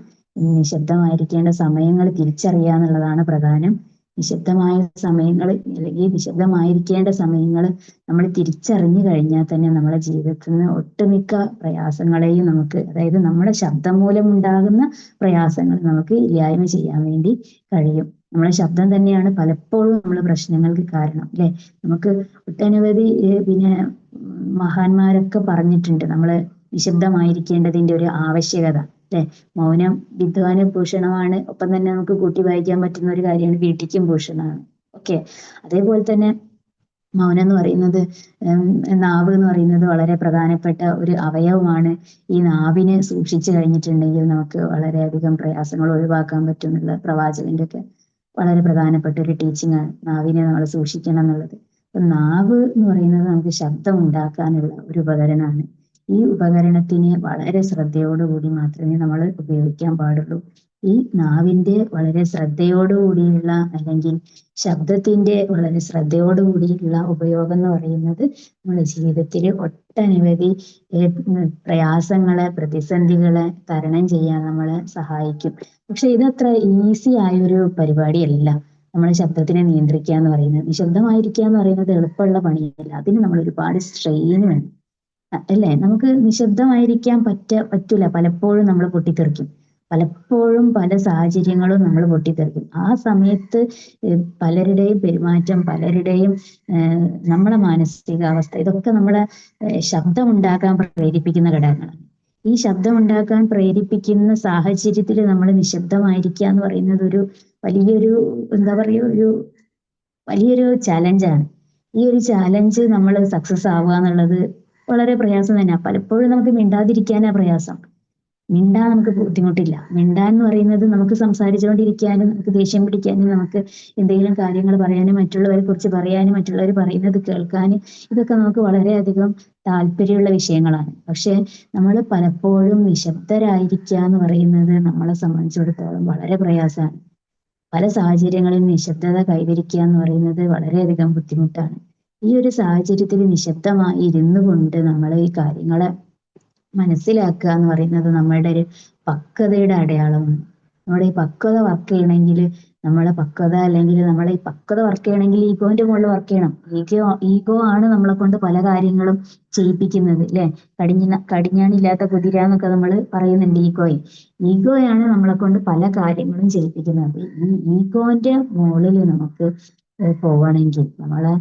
നിശബ്ദമായിരിക്കേണ്ട സമയങ്ങൾ തിരിച്ചറിയുക എന്നുള്ളതാണ് പ്രധാനം. നിശബ്ദമായ സമയങ്ങൾ അല്ലെങ്കിൽ നിശബ്ദമായിരിക്കേണ്ട സമയങ്ങൾ നമ്മൾ തിരിച്ചറിഞ്ഞു കഴിഞ്ഞാൽ തന്നെ നമ്മുടെ ജീവിതത്തിൽ നിന്ന് ഒട്ടുമിക്ക പ്രയാസങ്ങളെയും നമുക്ക്, അതായത് നമ്മുടെ ശബ്ദം മൂലം ഉണ്ടാകുന്ന പ്രയാസങ്ങൾ നമുക്ക് ഇല്ലായ്മ ചെയ്യാൻ വേണ്ടി കഴിയും. നമ്മുടെ ശബ്ദം തന്നെയാണ് പലപ്പോഴും നമ്മളെ പ്രശ്നങ്ങൾക്ക് കാരണം, അല്ലെ? നമുക്ക് ഒട്ടനവധി പിന്നെ മഹാന്മാരൊക്കെ പറഞ്ഞിട്ടുണ്ട് നമ്മള് നിശബ്ദമായിരിക്കേണ്ടതിന്റെ ഒരു ആവശ്യകത, അല്ലെ? മൗനം വിദ്വാന് ഭൂഷണമാണ്, ഒപ്പം തന്നെ നമുക്ക് കൂട്ടി വായിക്കാൻ പറ്റുന്ന ഒരു കാര്യമാണ് വീട്ടിക്കും ഭൂഷണമാണ്. ഓക്കെ, അതേപോലെ തന്നെ മൗനം എന്ന് പറയുന്നത് നാവ് എന്ന് പറയുന്നത് വളരെ പ്രധാനപ്പെട്ട ഒരു അവയവമാണ്. ഈ നാവിനെ സൂക്ഷിച്ചു കഴിഞ്ഞിട്ടുണ്ടെങ്കിൽ നമുക്ക് വളരെയധികം പ്രയാസങ്ങൾ ഒഴിവാക്കാൻ പറ്റും എന്നുള്ള പ്രവാചകന്റെ ഒക്കെ വളരെ പ്രധാനപ്പെട്ട ഒരു ടീച്ചിങ് ആണ്. നാവിനെ നമ്മൾ സൂക്ഷിക്കണം എന്നുള്ളത്. അപ്പൊ നാവ് എന്ന് പറയുന്നത് നമുക്ക് ശബ്ദം ഉണ്ടാക്കാനുള്ള ഒരു ഉപകരണമാണ്. ഈ ഉപകരണത്തിന് വളരെ ശ്രദ്ധയോടുകൂടി മാത്രമേ നമ്മൾ ഉപയോഗിക്കാൻ പാടുള്ളൂ. ഈ നാവിന്റെ വളരെ ശ്രദ്ധയോടുകൂടിയുള്ള അല്ലെങ്കിൽ ശബ്ദത്തിന്റെ വളരെ ശ്രദ്ധയോടുകൂടിയുള്ള ഉപയോഗം എന്ന് പറയുന്നത് നമ്മുടെ ജീവിതത്തിൽ ഒട്ടനവധി പ്രയാസങ്ങളെ, പ്രതിസന്ധികളെ തരണം ചെയ്യാൻ നമ്മളെ സഹായിക്കും. പക്ഷെ ഇതത്ര ഈസി ആയൊരു പരിപാടിയല്ല. നമ്മുടെ ശബ്ദത്തിനെ നിയന്ത്രിക്കുക എന്ന് പറയുന്നത്. നിശബ്ദമായിരിക്കുക എന്ന് പറയുന്നത് എളുപ്പമുള്ള പണിയല്ല. അതിന് നമ്മൾ ഒരുപാട് സ്ട്രെയിൻ വേണം, അല്ലേ? നമുക്ക് നിശബ്ദമായിരിക്കാൻ പറ്റൂല. പലപ്പോഴും നമ്മൾ പൊട്ടിത്തെറിക്കും. പലപ്പോഴും പല സാഹചര്യങ്ങളും നമ്മൾ പൊട്ടിത്തെറിക്കും. ആ സമയത്ത് പലരുടെയും പെരുമാറ്റം, പലരുടെയും നമ്മളെ മാനസികാവസ്ഥ, ഇതൊക്കെ നമ്മളെ ശബ്ദമുണ്ടാക്കാൻ പ്രേരിപ്പിക്കുന്ന ഘടകങ്ങളാണ്. ഈ ശബ്ദമുണ്ടാക്കാൻ പ്രേരിപ്പിക്കുന്ന സാഹചര്യത്തിൽ നമ്മൾ നിശബ്ദമായിരിക്കുക എന്ന് പറയുന്നത് ഒരു വലിയൊരു എന്താ പറയുക, വലിയൊരു ചാലഞ്ചാണ്. ഈ ഒരു ചാലഞ്ച് നമ്മൾ സക്സസ് ആവുക എന്നുള്ളത് വളരെ പ്രയാസം തന്നെയാണ്. പലപ്പോഴും നമുക്ക് മിണ്ടാതിരിക്കാനാ പ്രയാസം. മിണ്ടാൻ നമുക്ക് ബുദ്ധിമുട്ടില്ല. മിണ്ടാൻ എന്ന് പറയുന്നത് നമുക്ക് സംസാരിച്ചുകൊണ്ടിരിക്കാനും, നമുക്ക് ദേഷ്യം പിടിക്കാനും, നമുക്ക് എന്തെങ്കിലും കാര്യങ്ങൾ പറയാനും, മറ്റുള്ളവരെ കുറിച്ച് പറയാനും, മറ്റുള്ളവർ പറയുന്നത് കേൾക്കാനും, ഇതൊക്കെ നമുക്ക് വളരെയധികം താല്പര്യമുള്ള വിഷയങ്ങളാണ്. പക്ഷെ നമ്മൾ പലപ്പോഴും നിശബ്ദരായിരിക്കുക എന്ന് പറയുന്നത് നമ്മളെ സംബന്ധിച്ചിടത്തോളം വളരെ പ്രയാസമാണ്. പല സാഹചര്യങ്ങളിൽ നിശബ്ദത കൈവരിക്കുക എന്ന് പറയുന്നത് വളരെയധികം ബുദ്ധിമുട്ടാണ്. ഈ ഒരു സാഹചര്യത്തിൽ നിശബ്ദമായി ഇരുന്നു കൊണ്ട് നമ്മൾ ഈ കാര്യങ്ങളെ മനസ്സിലാക്കുക എന്ന് പറയുന്നത് നമ്മളുടെ ഒരു പക്വതയുടെ അടയാളമാണ്. നമ്മുടെ ഈ പക്വത വർക്ക് ചെയ്യണമെങ്കിൽ, നമ്മളെ പക്വത അല്ലെങ്കിൽ നമ്മളെ ഈ പക്വത വർക്ക് ചെയ്യണമെങ്കിൽ ഈഗോന്റെ മുകളിൽ വർക്ക് ചെയ്യണം. ഈഗോ ആണ് നമ്മളെ കൊണ്ട് പല കാര്യങ്ങളും ചെയ്യിപ്പിക്കുന്നത്, അല്ലെ? കടിഞ്ഞാണില്ലാത്ത കുതിര എന്നൊക്കെ നമ്മൾ പറയുന്നുണ്ട്. ഈഗോയാണ് നമ്മളെ കൊണ്ട് പല കാര്യങ്ങളും ചെയ്യിപ്പിക്കുന്നത്. ഈ ഈഗോന്റെ മുകളിൽ നമുക്ക് പോകണമെങ്കിൽ നമ്മളെ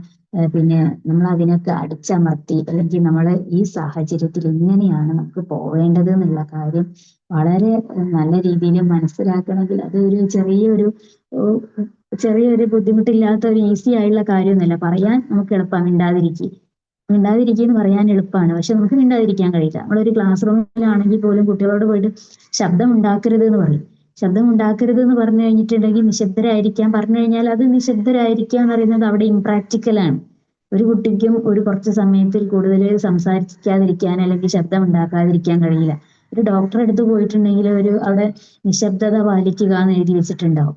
പിന്നെ നമ്മൾ അതിനൊക്കെ അടിച്ചമർത്തി, അല്ലെങ്കിൽ നമ്മൾ ഈ സാഹചര്യത്തിൽ ഇങ്ങനെയാണ് നമുക്ക് പോവേണ്ടത് എന്നുള്ള കാര്യം വളരെ നല്ല രീതിയിൽ മനസ്സിലാക്കണമെങ്കിൽ അത് ഒരു ചെറിയൊരു ബുദ്ധിമുട്ടില്ലാത്ത ഒരു ഈസി ആയിട്ടുള്ള കാര്യമൊന്നുമല്ല. പറയാൻ നമുക്ക് എളുപ്പമാണ്. മിണ്ടാതിരിക്കുക എന്ന് പറയാൻ എളുപ്പമാണ്. പക്ഷെ നമുക്ക് മിണ്ടാതിരിക്കാൻ കഴിയില്ല. നമ്മളൊരു ക്ലാസ് റൂമിലാണെങ്കിൽ പോലും കുട്ടികളോട് പോയിട്ട് ശബ്ദം ഉണ്ടാക്കരുത് എന്ന് പറയും. ശബ്ദം ഉണ്ടാക്കരുത് എന്ന് പറഞ്ഞു കഴിഞ്ഞിട്ടുണ്ടെങ്കിൽ നിശബ്ദരായിരിക്കാൻ പറഞ്ഞു കഴിഞ്ഞാൽ അത് നിശബ്ദരായിരിക്കുക എന്ന് പറയുന്നത് അവിടെ ഇംപ്രാക്ടിക്കലാണ്. ഒരു കുട്ടിക്കും ഒരു കുറച്ച് സമയത്തിൽ കൂടുതൽ സംസാരിക്കാതിരിക്കാൻ അല്ലെങ്കിൽ ശബ്ദം ഉണ്ടാക്കാതിരിക്കാൻ കഴിയില്ല. ഒരു ഡോക്ടറെ അടുത്ത് പോയിട്ടുണ്ടെങ്കിൽ അവിടെ നിശബ്ദത പാലിക്കുക എന്ന് എഴുതി വെച്ചിട്ടുണ്ടാവും.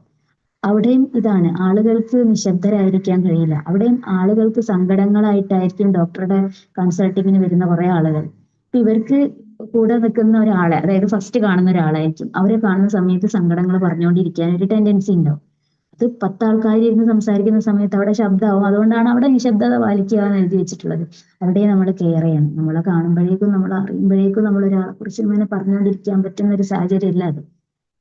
അവിടെയും ഇതാണ്, ആളുകൾക്ക് നിശബ്ദരായിരിക്കാൻ കഴിയില്ല. അവിടെയും ആളുകൾക്ക് സങ്കടങ്ങളായിട്ടായിരിക്കും ഡോക്ടറുടെ കൺസൾട്ടിങ്ങിന് വരുന്ന കുറെ ആളുകൾ. അപ്പൊ ഇവർക്ക് കൂടെ നിൽക്കുന്ന ഒരാളെ, അതായത് ഫസ്റ്റ് കാണുന്ന ഒരാളായിരിക്കും, അവരെ കാണുന്ന സമയത്ത് സങ്കടങ്ങൾ പറഞ്ഞുകൊണ്ടിരിക്കാൻ ഒരു ടെൻഡൻസി ഉണ്ടാവും. അത് 10 ആൾക്കാർ ഇരുന്ന് സംസാരിക്കുന്ന സമയത്ത് അവിടെ ശബ്ദമാവും. അതുകൊണ്ടാണ് അവിടെ നിശബ്ദത പാലിക്കുക എന്ന് എഴുതി വെച്ചിട്ടുള്ളത്. അവിടെ നമ്മൾ കെയർ ചെയ്യണം. നമ്മളെ കാണുമ്പോഴേക്കും, നമ്മൾ അറിയുമ്പോഴേക്കും നമ്മൾ ഒരാളെ കുറിച്ച് ഇങ്ങനെ പറഞ്ഞുകൊണ്ടിരിക്കാൻ പറ്റുന്ന ഒരു സാഹചര്യം അല്ല അത്.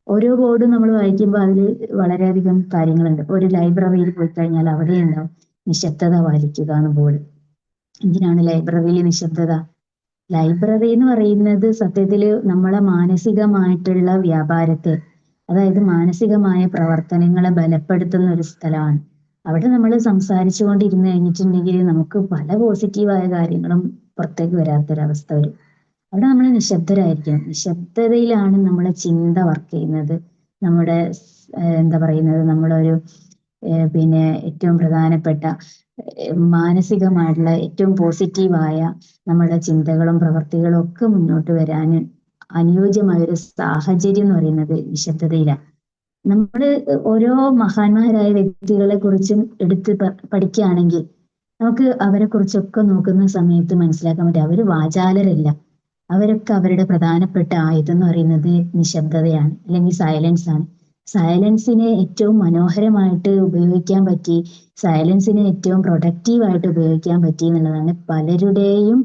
ഓരോ ബോർഡും നമ്മൾ വായിക്കുമ്പോൾ അതിൽ വളരെയധികം കാര്യങ്ങളുണ്ട്. ഒരു ലൈബ്രറിയിൽ പോയി കഴിഞ്ഞാൽ അവിടെ ഉണ്ടാവും നിശബ്ദത പാലിക്കുക എന്ന് ബോർഡ്. എന്തിനാണ് ലൈബ്രറിയിൽ നിശബ്ദത? ലൈബ്രറി എന്ന് പറയുന്നത് സത്യത്തിൽ നമ്മളെ മാനസികമായിട്ടുള്ള വ്യാപാരത്തെ, അതായത് മാനസികമായ പ്രവർത്തനങ്ങളെ ബലപ്പെടുത്തുന്ന ഒരു സ്ഥലമാണ്. അവിടെ നമ്മൾ സംസാരിച്ചു കൊണ്ടിരുന്ന് കഴിഞ്ഞിട്ടുണ്ടെങ്കിൽ നമുക്ക് പല പോസിറ്റീവായ കാര്യങ്ങളും പുറത്തേക്ക് വരാത്തൊരവസ്ഥ വരും. അവിടെ നമ്മൾ നിശബ്ദരായിരിക്കണം. നിശബ്ദതയിലാണ് നമ്മളെ ചിന്ത വർക്ക് ചെയ്യുന്നത്. നമ്മുടെ എന്താ പറയുന്നത്, നമ്മളൊരു പിന്നെ ഏറ്റവും പ്രധാനപ്പെട്ട മാനസികമായിട്ടുള്ള ഏറ്റവും പോസിറ്റീവായ നമ്മുടെ ചിന്തകളും പ്രവർത്തികളും ഒക്കെ മുന്നോട്ട് വരാൻ അനുയോജ്യമായ ഒരു സാഹചര്യം എന്ന് പറയുന്നത് നിശബ്ദതയിലാണ്. നമ്മൾ ഓരോ മഹാന്മാരായ വ്യക്തികളെ കുറിച്ചും എടുത്ത് പഠിക്കുകയാണെങ്കിൽ നമുക്ക് അവരെ കുറിച്ചൊക്കെ നോക്കുന്ന സമയത്ത് മനസ്സിലാക്കാൻ പറ്റും അവര് വാചാലരല്ല. അവരൊക്കെ അവരുടെ പ്രധാനപ്പെട്ട ആയുധം എന്ന് പറയുന്നത് നിശബ്ദതയാണ്, അല്ലെങ്കിൽ സൈലൻസ് ആണ്. സൈലൻസിനെ ഏറ്റവും മനോഹരമായിട്ട് ഉപയോഗിക്കാൻ പറ്റി, സൈലൻസിനെ ഏറ്റവും പ്രൊഡക്റ്റീവായിട്ട് ഉപയോഗിക്കാൻ പറ്റി എന്നുള്ളതാണ് പലരുടെയും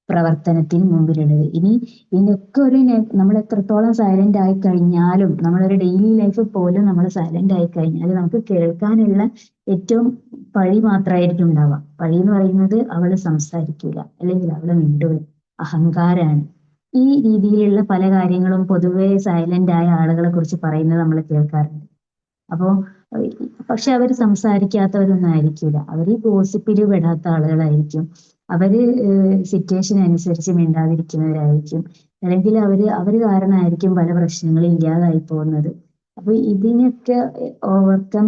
പ്രവർത്തനത്തിന് മുമ്പിലുള്ളത്. ഇതിനൊക്കെ നമ്മൾ എത്രത്തോളം സൈലന്റ് ആയി കഴിഞ്ഞാലും, നമ്മളൊരു ഡെയിലി ലൈഫ് പോലും നമ്മൾ സൈലന്റ് ആയി കഴിഞ്ഞാൽ നമുക്ക് കേൾക്കാനുള്ള ഏറ്റവും പഴി മാത്രമായിരിക്കും ഉണ്ടാവുക. പഴി എന്ന് പറയുന്നത് അവള് സംസാരിക്കൂല, അല്ലെങ്കിൽ അവള് മിണ്ടൂല, അഹങ്കാരാണ്. ഈ രീതിയിലുള്ള പല കാര്യങ്ങളും പൊതുവെ സൈലന്റ് ആയ ആളുകളെ കുറിച്ച് പറയുന്നത് നമ്മൾ കേൾക്കാറുണ്ട്. അപ്പോൾ പക്ഷെ അവർ സംസാരിക്കാത്തവരൊന്നും ആയിരിക്കില്ല. അവർ ഈ ഗോസിപ്പിൽ പെടാത്ത ആളുകളായിരിക്കും. അവര് സിറ്റുവേഷൻ അനുസരിച്ച് മിണ്ടാതിരിക്കുന്നവരായിരിക്കും. അല്ലെങ്കിൽ അവര് കാരണമായിരിക്കും പല പ്രശ്നങ്ങളും ഇല്ലാതായി പോകുന്നത്. അപ്പൊ ഇതിനൊക്കെ ഓവർകം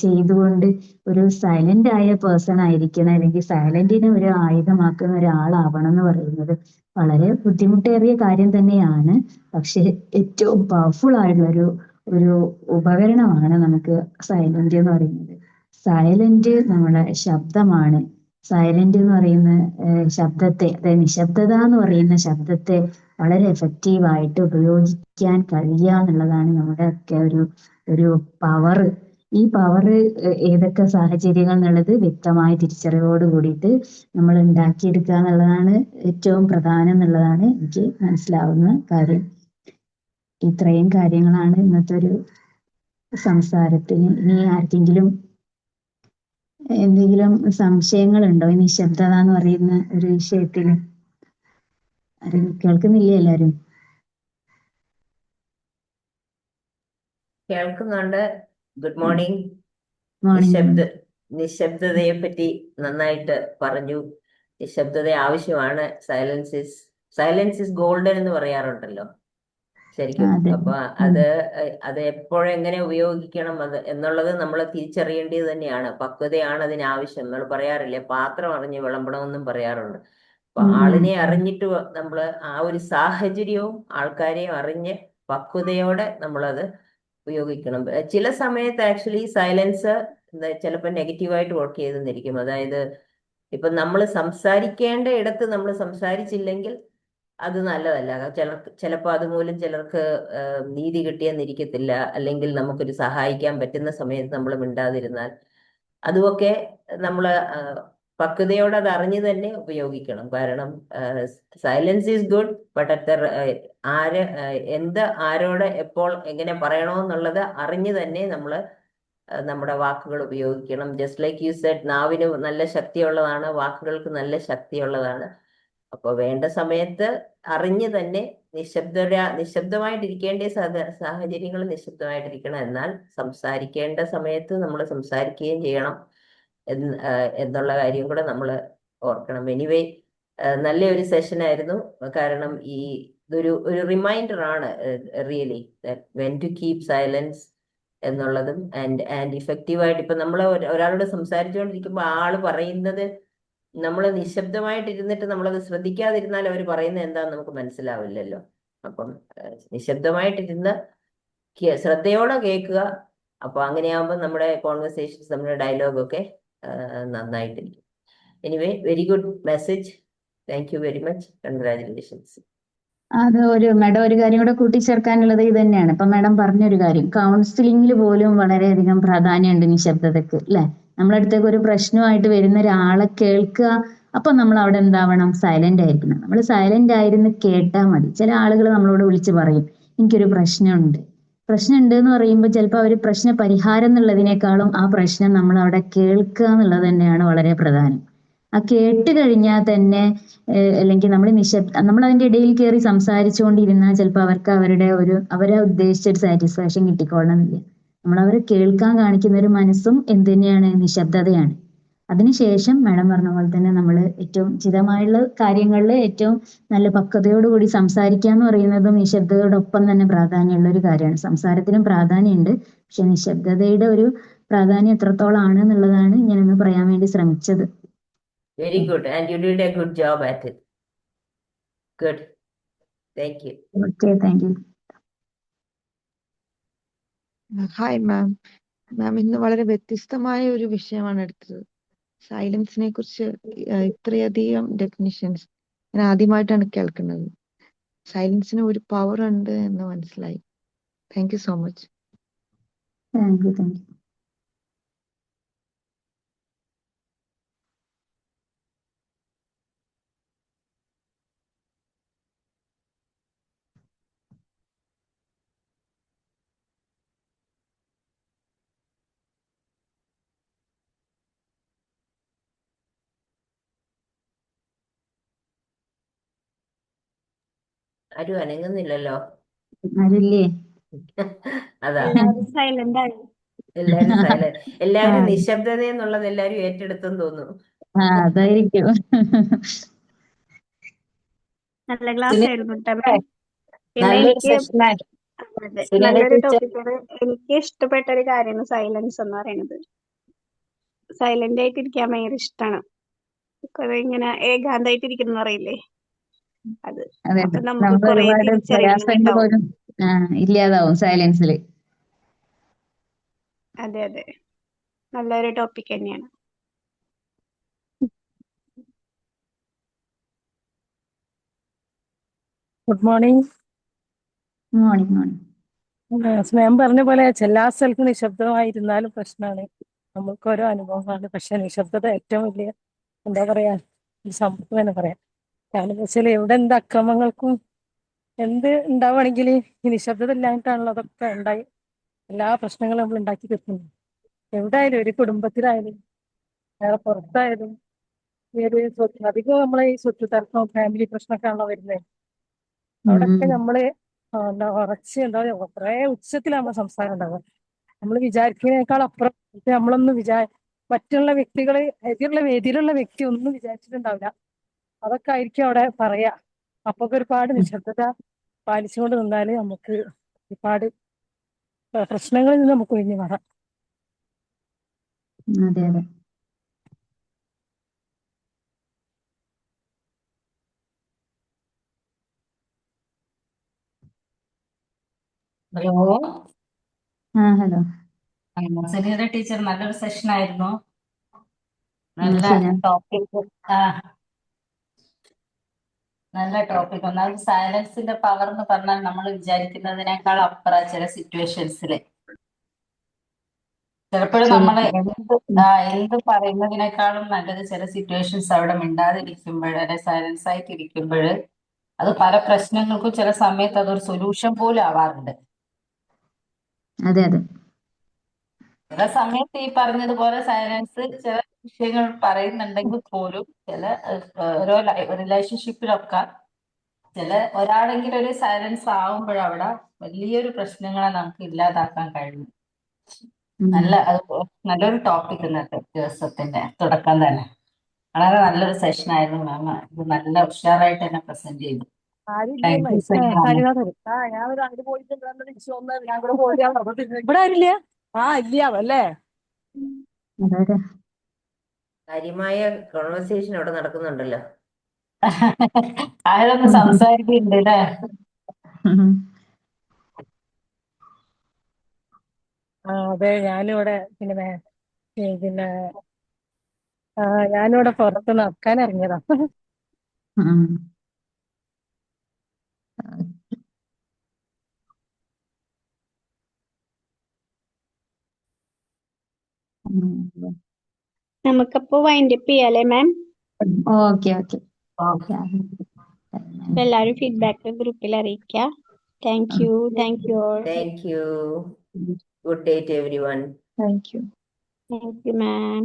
ചെയ്തുകൊണ്ട് ഒരു സൈലന്റ് ആയ പേഴ്സൺ ആയിരിക്കണം, അല്ലെങ്കിൽ സൈലന്റിനെ ഒരു ആയുധമാക്കുന്ന ഒരാളാവണം എന്ന് പറയുന്നത് വളരെ ബുദ്ധിമുട്ടേറിയ കാര്യം തന്നെയാണ്. പക്ഷെ ഏറ്റവും പവർഫുൾ ആയിട്ടുള്ള ഒരു ഉപകരണമാണ് നമുക്ക് സൈലന്റ് എന്ന് പറയുന്നത്. സൈലന്റ് നമ്മുടെ ശബ്ദമാണ്. സൈലന്റ് എന്ന് പറയുന്ന ശബ്ദത്തെ, അതായത് നിശബ്ദത എന്ന് പറയുന്ന ശബ്ദത്തെ വളരെ എഫക്റ്റീവായിട്ട് ഉപയോഗിക്കാൻ കഴിയുക എന്നുള്ളതാണ് നമ്മുടെ ഒക്കെ ഒരു പവർ. ഈ പവർ ഏതൊക്കെ സാഹചര്യങ്ങൾ എന്നുള്ളത് വ്യക്തമായ തിരിച്ചറിവോട് കൂടിയിട്ട് നമ്മൾ ഉണ്ടാക്കിയെടുക്കുക എന്നുള്ളതാണ് ഏറ്റവും പ്രധാനം എന്നുള്ളതാണ് എനിക്ക് മനസ്സിലാവുന്ന കാര്യം. ഇത്രയും കാര്യങ്ങളാണ് ഇന്നത്തെ ഒരു സംസാരത്തിന്. ഇനി ആർക്കെങ്കിലും എന്തെങ്കിലും സംശയങ്ങളുണ്ടോ ഈ നിശബ്ദത എന്ന് പറയുന്ന ഒരു വിഷയത്തില്? ആരും കേൾക്കുന്നില്ലേ എല്ലാരും? കേൾക്കുന്നുണ്ട്. Good morning. മോർണിംഗ്. നിശബ്ദതയെ പറ്റി നന്നായിട്ട് പറഞ്ഞു. നിശബ്ദത ആവശ്യമാണ്. സൈലൻസ് ഇസ് ഗോൾഡൻ എന്ന് പറയാറുണ്ടല്ലോ ശരിക്കും. അതെ. അപ്പൊ അത് എപ്പോഴെങ്ങനെ ഉപയോഗിക്കണം എന്നുള്ളത് നമ്മൾ തിരിച്ചറിയേണ്ടത് തന്നെയാണ്. പക്വതയാണ് അതിനാവശ്യം. നമ്മൾ പറയാറില്ലേ, പാത്രം അറിഞ്ഞ് വിളമ്പണമെന്നും പറയാറുണ്ട്. അപ്പൊ ആളിനെ അറിഞ്ഞിട്ട് നമ്മള് ആ ഒരു സാഹചര്യവും ആൾക്കാരെയും അറിഞ്ഞ് പക്വതയോടെ നമ്മളത് ഉപയോഗിക്കണം. ചില സമയത്ത് ആക്ച്വലി സൈലൻസ് ചിലപ്പോൾ നെഗറ്റീവായിട്ട് വർക്ക് ചെയ്തെന്നിരിക്കും. അതായത് ഇപ്പൊ നമ്മൾ സംസാരിക്കേണ്ട ഇടത്ത് നമ്മൾ സംസാരിച്ചില്ലെങ്കിൽ അത് നല്ലതല്ല. ചിലപ്പോൾ അതുമൂലം ചിലർക്ക് നീതി കിട്ടിയെന്നിരിക്കത്തില്ല. അല്ലെങ്കിൽ നമുക്കൊരു സഹായിക്കാൻ പറ്റുന്ന സമയത്ത് നമ്മൾ മിണ്ടാതിരുന്നാൽ അതുമൊക്കെ നമ്മൾ പക്വതയോടെ അത് അറിഞ്ഞു തന്നെ ഉപയോഗിക്കണം. കാരണം സൈലൻസ് ഈസ് ഗുഡ്, ബട്ട് ആരോട് എപ്പോൾ എങ്ങനെ പറയണമെന്നുള്ളത് അറിഞ്ഞു തന്നെ നമ്മൾ നമ്മുടെ വാക്കുകൾ ഉപയോഗിക്കണം. ജസ്റ്റ് ലൈക്ക് യു സെഡ്, നാവിന് നല്ല ശക്തിയുള്ളതാണ്, വാക്കുകൾക്ക് നല്ല ശക്തിയുള്ളതാണ്. അപ്പൊ വേണ്ട സമയത്ത് അറിഞ്ഞു തന്നെ നിശബ്ദമായിട്ടിരിക്കേണ്ട സാഹചര്യങ്ങൾ നിശബ്ദമായിട്ടിരിക്കണം. എന്നാൽ സംസാരിക്കേണ്ട സമയത്ത് നമ്മൾ സംസാരിക്കുകയും ചെയ്യണം എന്നുള്ള കാര്യം കൂടെ നമ്മൾ ഓർക്കണം. എനിവേ, നല്ലൊരു സെഷൻ ആയിരുന്നു. കാരണം ഇതൊരു റിമൈൻഡർ ആണ് really when to keep silence എന്നുള്ളതും. ആൻഡ് ഇഫക്റ്റീവായിട്ട് ഇപ്പൊ നമ്മൾ ഒരാളോട് സംസാരിച്ചുകൊണ്ടിരിക്കുമ്പോൾ ആള് പറയുന്നത് നമ്മൾ നിശബ്ദമായിട്ടിരുന്നിട്ട് നമ്മളത് ശ്രദ്ധിക്കാതിരുന്നാൽ അവർ പറയുന്നത് എന്താന്ന് നമുക്ക് മനസ്സിലാവില്ലല്ലോ. അപ്പം നിശബ്ദമായിട്ടിരുന്ന് ശ്രദ്ധയോടെ കേൾക്കുക. അപ്പൊ അങ്ങനെയാകുമ്പോൾ നമ്മുടെ കോൺവെർസേഷൻസ്, നമ്മുടെ ഡയലോഗൊക്കെ നന്നായിട്ടിരിക്കും. Anyway, very good message. Thank you very much. Congratulations. അത് മാഡം ഒരു കാര്യം കൂടെ കൂട്ടിച്ചേർക്കാനുള്ളത് ഇത് തന്നെയാണ്. ഇപ്പൊ മാഡം പറഞ്ഞൊരു കാര്യം, കൗൺസിലിംഗിൽ പോലും വളരെയധികം പ്രാധാന്യമുണ്ട് നിശബ്ദതക്ക്, അല്ലെ? നമ്മളടുത്തേക്ക് ഒരു പ്രശ്നമായിട്ട് വരുന്ന ഒരാളെ കേൾക്കുക. അപ്പൊ നമ്മൾ അവിടെ എന്താവണം? സൈലന്റ് ആയിരിക്കണം. നമ്മൾ സൈലന്റ് ആയിരുന്ന് കേട്ടാൽ മതി. ചില ആളുകൾ നമ്മളോട് വിളിച്ച് പറയും, എനിക്കൊരു പ്രശ്നമുണ്ട് എന്ന് പറയുമ്പോൾ ചിലപ്പോൾ അവർ പ്രശ്ന പരിഹാരം എന്നുള്ളതിനേക്കാളും ആ പ്രശ്നം നമ്മൾ അവിടെ കേൾക്കുക എന്നുള്ളത് തന്നെയാണ് വളരെ പ്രധാനം. ആ കേട്ട് കഴിഞ്ഞാൽ തന്നെ അല്ലെങ്കിൽ നമ്മൾ അതിന്റെ ഇടയിൽ കയറി സംസാരിച്ചുകൊണ്ടിരുന്നാൽ ചിലപ്പോൾ അവർക്ക് അവരെ ഉദ്ദേശിച്ച ഒരു സാറ്റിസ്ഫാക്ഷൻ കിട്ടിക്കൊള്ളണമെന്നില്ല. നമ്മൾ അവരെ കേൾക്കാൻ കാണിക്കുന്ന ഒരു മനസ്സും എന്ത് തന്നെയാണ്? നിശബ്ദതയാണ്. അതിനുശേഷം മാഡം പറഞ്ഞ പോലെ തന്നെ നമ്മൾ ഏറ്റവും ഉചിതമായുള്ള കാര്യങ്ങളിൽ ഏറ്റവും നല്ല പക്വതയോടുകൂടി സംസാരിക്കുക എന്ന് പറയുന്നതും നിശബ്ദതയോടൊപ്പം തന്നെ പ്രാധാന്യമുള്ള ഒരു കാര്യമാണ്. സംസാരത്തിനും പ്രാധാന്യമുണ്ട്, പക്ഷെ നിശബ്ദതയുടെ ഒരു പ്രാധാന്യം എത്രത്തോളാണ് എന്നുള്ളതാണ് ഞാനിന്ന് പറയാൻ വേണ്ടി ശ്രമിച്ചത്. Very good, and you did a good job at it. Good. Thank you. Okay, thank you. Hi ma'am. ഇന്ന് വളരെ വ്യത്യസ്തമായ ഒരു വിഷയമാണ് എടുത്തത്. സൈലൻസിനെ കുറിച്ച് ഇത്രയധികം ഡെഫിനിഷൻസ് ഞാൻ ആദ്യമായിട്ടാണ് കേൾക്കുന്നത്. സൈലൻസിന് ഒരു പവർ ഉണ്ട് എന്ന് മനസ്സിലായി. Thank you so much. Thank you. ആരും അനങ്ങുന്നില്ലല്ലോ. ആരില്ലേ? അതാ എല്ലാവരും സൈലന്റ് ആയി. എല്ലാരും സൈലന്റ്, ആ എല്ലാരും നിശബ്ദത എന്നുള്ളത് എല്ലാരും ഏറ്റെടുത്തെന്ന് തോന്നുന്നു. അതായിരിക്കും. നല്ല ക്ലാസ് സുനിത ആയിരുന്നു കേട്ടോ ടീച്ചറെ, മാം. പിന്നെ നല്ലൊരു എനിക്ക് സെഷനായി. അതെ, സുനിത നല്ലൊരു ടീച്ചർ ടോപ്പിക്കാണ്. എനിക്ക് ഇഷ്ടപ്പെട്ട ഒരു കാര്യമാണ് സൈലൻസ് എന്ന് പറയുന്നത്. സൈലന്റ് ആയിട്ട് ഇരിക്കാൻ ഭയങ്കര ഇഷ്ടമാണ്. കുറെ ഇങ്ങനെ ഏകാന്തമായിട്ട് ഇരിക്കുന്ന പറയില്ലേ, അത്. അതെ അപ്പൊ അതെ. നമുക്ക് നമ്മൾ കുറെ ഒരുപാട് തിരിച്ചറിവുകൾ പ്രയാസങ്ങൾ ഉണ്ടാവും. പോലും ഇല്ലാതാവും സൈലൻസിൽ. അതെ അതെ, നല്ലൊരു ടോപ്പിക് തന്നെയാണ്. Good morning. Morning morning. Ma'am പറഞ്ഞ പോലെ എല്ലാ സ്ഥലത്തും നിശബ്ദമായിരുന്നാലും പ്രശ്നമാണ്. നമുക്ക് ഓരോ അനുഭവമാണ്. പക്ഷെ നിശബ്ദത ഏറ്റവും വലിയ എന്താ പറയാ ഒരു സമ്പത്ത് തന്നെ പറയാം. കാരണം എന്താ വെച്ചാൽ എവിടെ എന്ത് അക്രമങ്ങൾക്കും എന്ത് ഉണ്ടാവുകയാണെങ്കിൽ ഈ നിശബ്ദത ഇല്ലായിട്ടാണല്ലോ അതൊക്കെ ഉണ്ടായി എല്ലാ പ്രശ്നങ്ങളും നമ്മൾ ഉണ്ടാക്കി തീർക്കുന്നത്. എവിടെയായാലും ഒരു കുടുംബത്തിലായാലും വേറെ പുറത്തായാലും ഈ ഒരു സ്വത്ത് അധികം നമ്മളെ ഈ സ്വത്ത് തർക്കം ഫാമിലി പ്രശ്നമൊക്കെയാണല്ലോ വരുന്നത്. അവിടെയൊക്കെ നമ്മള് എന്താ ഉറച്ച് എന്താ പറയുക കുറെ ഉച്ചത്തിലാണ് നമ്മുടെ സംസാരം ഉണ്ടാവുക. നമ്മൾ വിചാരിക്കുന്നതിനേക്കാൾ അപ്പുറം നമ്മളൊന്നും മറ്റുള്ള വ്യക്തികള് എതിരുള്ള വേദിയിലുള്ള വ്യക്തി ഒന്നും വിചാരിച്ചിട്ടുണ്ടാവില്ല. അതൊക്കെ ആയിരിക്കും അവിടെ പറയാ. അപ്പൊ ഒരുപാട് നിശബ്ദത പാലിച്ചുകൊണ്ട് നിന്നാല് നമുക്ക് ഒരുപാട് പ്രശ്നങ്ങളിൽ നിന്ന് നമുക്ക് ഒഴിഞ്ഞു മാറാം. അതെ അതെ. ഹലോ. ഹലോ. സുനിത ടീച്ചർ, നല്ലൊരു സെഷൻ ആയിരുന്നു. നല്ല ശരിയാ. ടോപ്പിക്. ആ നല്ല ടോപ്പിക്. ഒന്നാമത് സൈലൻസിന്റെ പവർ എന്ന് പറഞ്ഞാൽ നമ്മൾ വിചാരിക്കുന്നതിനേക്കാൾ അപ്പുറം ചില സിറ്റുവേഷൻസിൽ ചിലപ്പോഴും നമ്മൾ ശരിയാ. എന്ത് പറയുന്നതിനേക്കാളും നല്ലത് ചില സിറ്റുവേഷൻസ് അവിടെ മിണ്ടാതിരിക്കുമ്പോൾ അല്ലെ സൈലൻസ് ആയിട്ട് ഇരിക്കുമ്പോൾ അത് പല പ്രശ്നങ്ങൾക്കും ചില സമയത്ത് അതൊരു സൊല്യൂഷൻ പോലും ആവാറുണ്ട്. അതെ അതെ. ചില സമയത്ത് ഈ പറഞ്ഞതുപോലെ സൈലൻസ് ചില വിഷയങ്ങൾ പറയുന്നുണ്ടെങ്കിൽ പോലും ചില ഓരോ റിലേഷൻഷിപ്പിലൊക്കെ ചില ഒരാളെങ്കിലും ഒരു സൈലൻസ് ആവുമ്പോഴവിടെ വലിയൊരു പ്രശ്നങ്ങളെ നമുക്ക് ഇല്ലാതാക്കാൻ കഴിയും. നല്ലൊരു ടോപ്പിക് ഇന്നത്തെ ദിവസത്തിന്റെ തുടക്കം തന്നെ. വളരെ നല്ലൊരു സെഷൻ ആയിരുന്നു മാം. ഇത് നല്ല ഉഷാറായിട്ട് തന്നെ പ്രസന്റ് ചെയ്തു. Thank you so much. ഞാൻ ഒരു അങ്ങോട്ട് പോയിട്ട് ഞാൻ കൂടെ പോയാലോ ഇവിടെ ആരില്ല. ഇല്ല അല്ലേ. അതെ അതെ. കാര്യമായ കോൺവെർസേഷൻ അവിടെ നടക്കുന്നുണ്ടല്ലോ. ആരൊന്ന് സംസാരിക്കുന്നുണ്ട് അല്ലേ. അതെ, ഞാനിവിടെ പിന്നെ ഞാനിവിടെ പുറത്ത് നടക്കാൻ ഇറങ്ങിയതാ. നമുക്കപ്പോ വൈൻഡപ്പ് ചെയ്യാല്ലേ മാം? Okay okay. ഓക്കെ. എല്ലാവരും ഫീഡ്ബാക്ക് ഗ്രൂപ്പിൽ അറിയിക്കുക. Thank you all. Thank you. Good day to everyone. Thank you. Thank you ma'am.